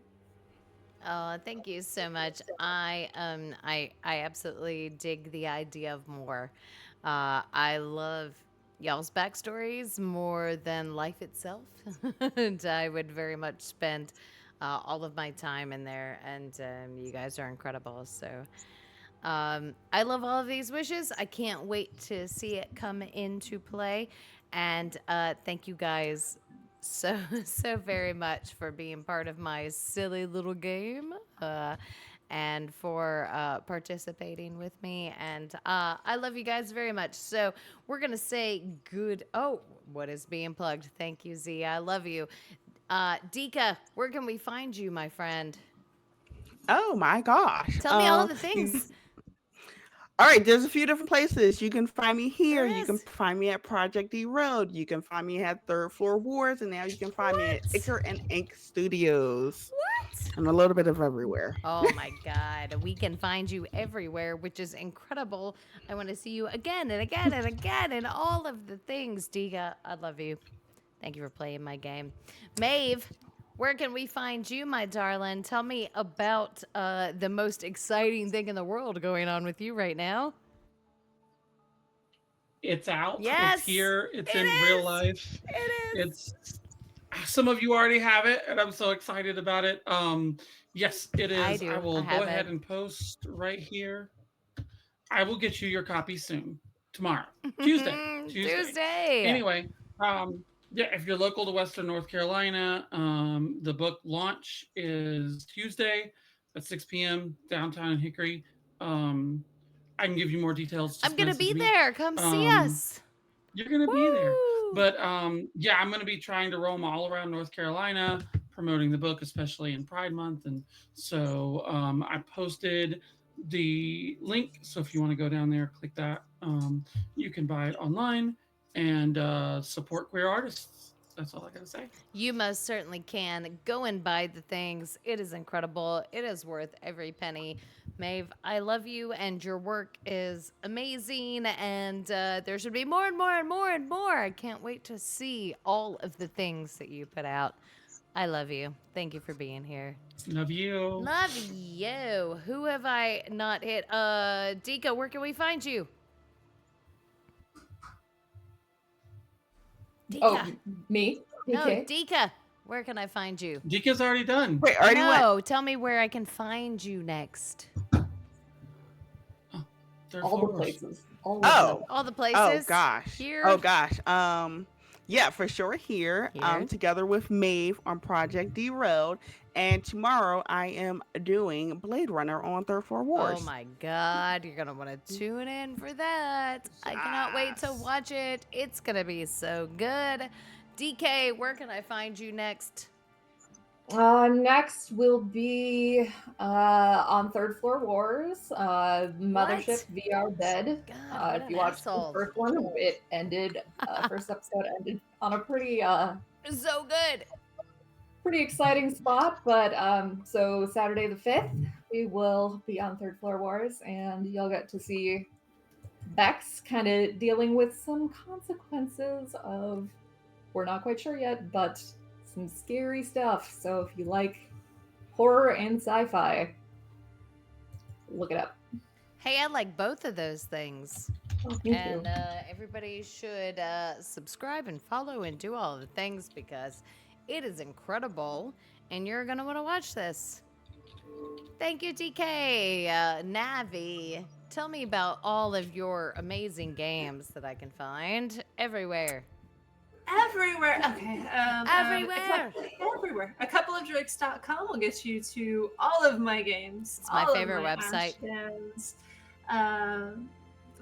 Oh, thank you so much. I absolutely dig the idea of more. I love y'all's backstories more than life itself, and I would very much spend all of my time in there. And you guys are incredible. So I love all of these wishes. I can't wait to see it come into play. And thank you guys so very much for being part of my silly little game and for participating with me. And I love you guys very much. So we're going to say good. Oh, what is being plugged? Thank you, Z. I love you. Dika, where can we find you, my friend? Oh my gosh. Tell me all the You- things. All right, there's a few different places. You can find me here. There You can is. find me at Project D Road. You can find me at Third Floor Wars, and now you can find me at What? Icker and Ink Studios. What? I'm a little bit of everywhere. Oh my God. We can find you everywhere, which is incredible. I want to see you again and again and again and all of the things. Diga, I love you. Thank you for playing my game. Maeve, where can we find you, my darling? Tell me about the most exciting thing in the world going on with you right now. It's out. Yes, It's here. It's it in real is. life. It is. It's some of you already have it, and I'm so excited about it. Yes, it is. I do. I will I have go ahead it. and post right here. I will get you your copy soon. Tomorrow. Tuesday. Tuesday. Anyway, yeah, if you're local to Western North Carolina, the book launch is Tuesday at 6 p.m. downtown in Hickory. I can give you more details. I'm Just going to message be me. there. Come see us. You're gonna be there. Woo! But yeah, I'm gonna be trying to roam all around North Carolina promoting the book, especially in Pride Month. And so I posted the link. So if you want to go down there, click that. You can buy it online and support queer artists. That's all I gotta say. You most certainly can. Go and buy the things. It is incredible. It is worth every penny. Maeve, I love you, and your work is amazing. And there should be more and more and more and more. I can't wait to see all of the things that you put out. I love you. Thank you for being here. Love you. Love you. Who have I not hit? Dika, where can we find you? Dika. Oh, me? No, DK. Dika, where can I find you? Dika's already done. Wait, already went. No, tell me where I can find you next. Third All the floor. places. All of Oh. them. All the places. Oh gosh. Here. Oh gosh. Yeah, for sure here. Here. Together with Maeve on Project Derailed. And tomorrow I am doing Blade Runner on Third Floor Wars. Oh my god, you're gonna want to tune in for that. I cannot wait to Yes. watch it. It's gonna be so good. DK, where can I find you next? Next will be on Third Floor Wars, Mothership VR Bed. God, what If an you watched asshole. the first one, it ended. First episode ended on a pretty So good. pretty exciting spot. But so Saturday the 5th, we will be on Third Floor Wars, and you'll get to see Bex kind of dealing with some consequences of, we're not quite sure yet, but some scary stuff. So if you like horror and sci-fi, look it up. Hey, I like both of those things. Oh, me And too. everybody should subscribe and follow and do all the things because it is incredible and you're going to want to watch this. Thank you, DK. Navi, tell me about all of your amazing games that I can find everywhere. Everywhere. Okay. Everywhere. Everywhere. A couple of drinks.com will get you to all of my games. It's my all of favorite my website. actions,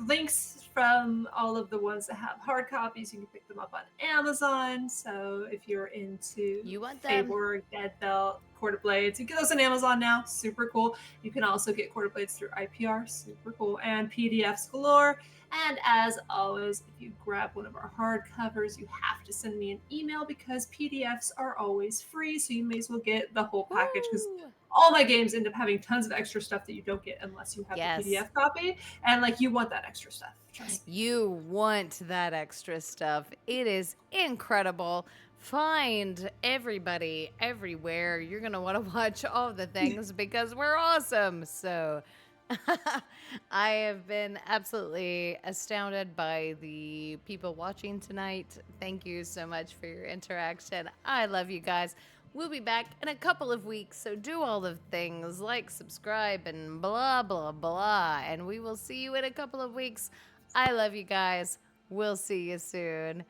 links from all of the ones that have hard copies. You can pick them up on Amazon. So if you're into You want them? Feyborg, Dead Belt, Quarter Blades, you get those on Amazon now. Super cool. You can also get Quarter Blades through IPR. Super cool. And PDFs galore. And as always, if you grab one of our hardcovers, you have to send me an email because PDFs are always free. So you may as well get the whole package because Woo! all my games end up having tons of extra stuff that you don't get unless you have Yes. the PDF copy. And like you want that extra stuff. Trust me. You want that extra stuff. It is incredible. Find everybody everywhere. You're going to want to watch all the things because we're awesome. So I have been absolutely astounded by the people watching tonight. Thank you so much for your interaction. I love you guys. We'll be back in a couple of weeks, so do all the things like subscribe and blah, blah, blah. And we will see you in a couple of weeks. I love you guys. We'll see you soon.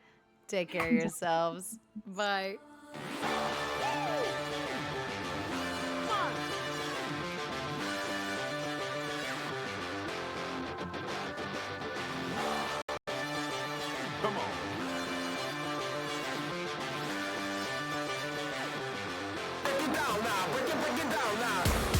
Take care of yourselves. Bye. Come on. Break it down now. Break it down now.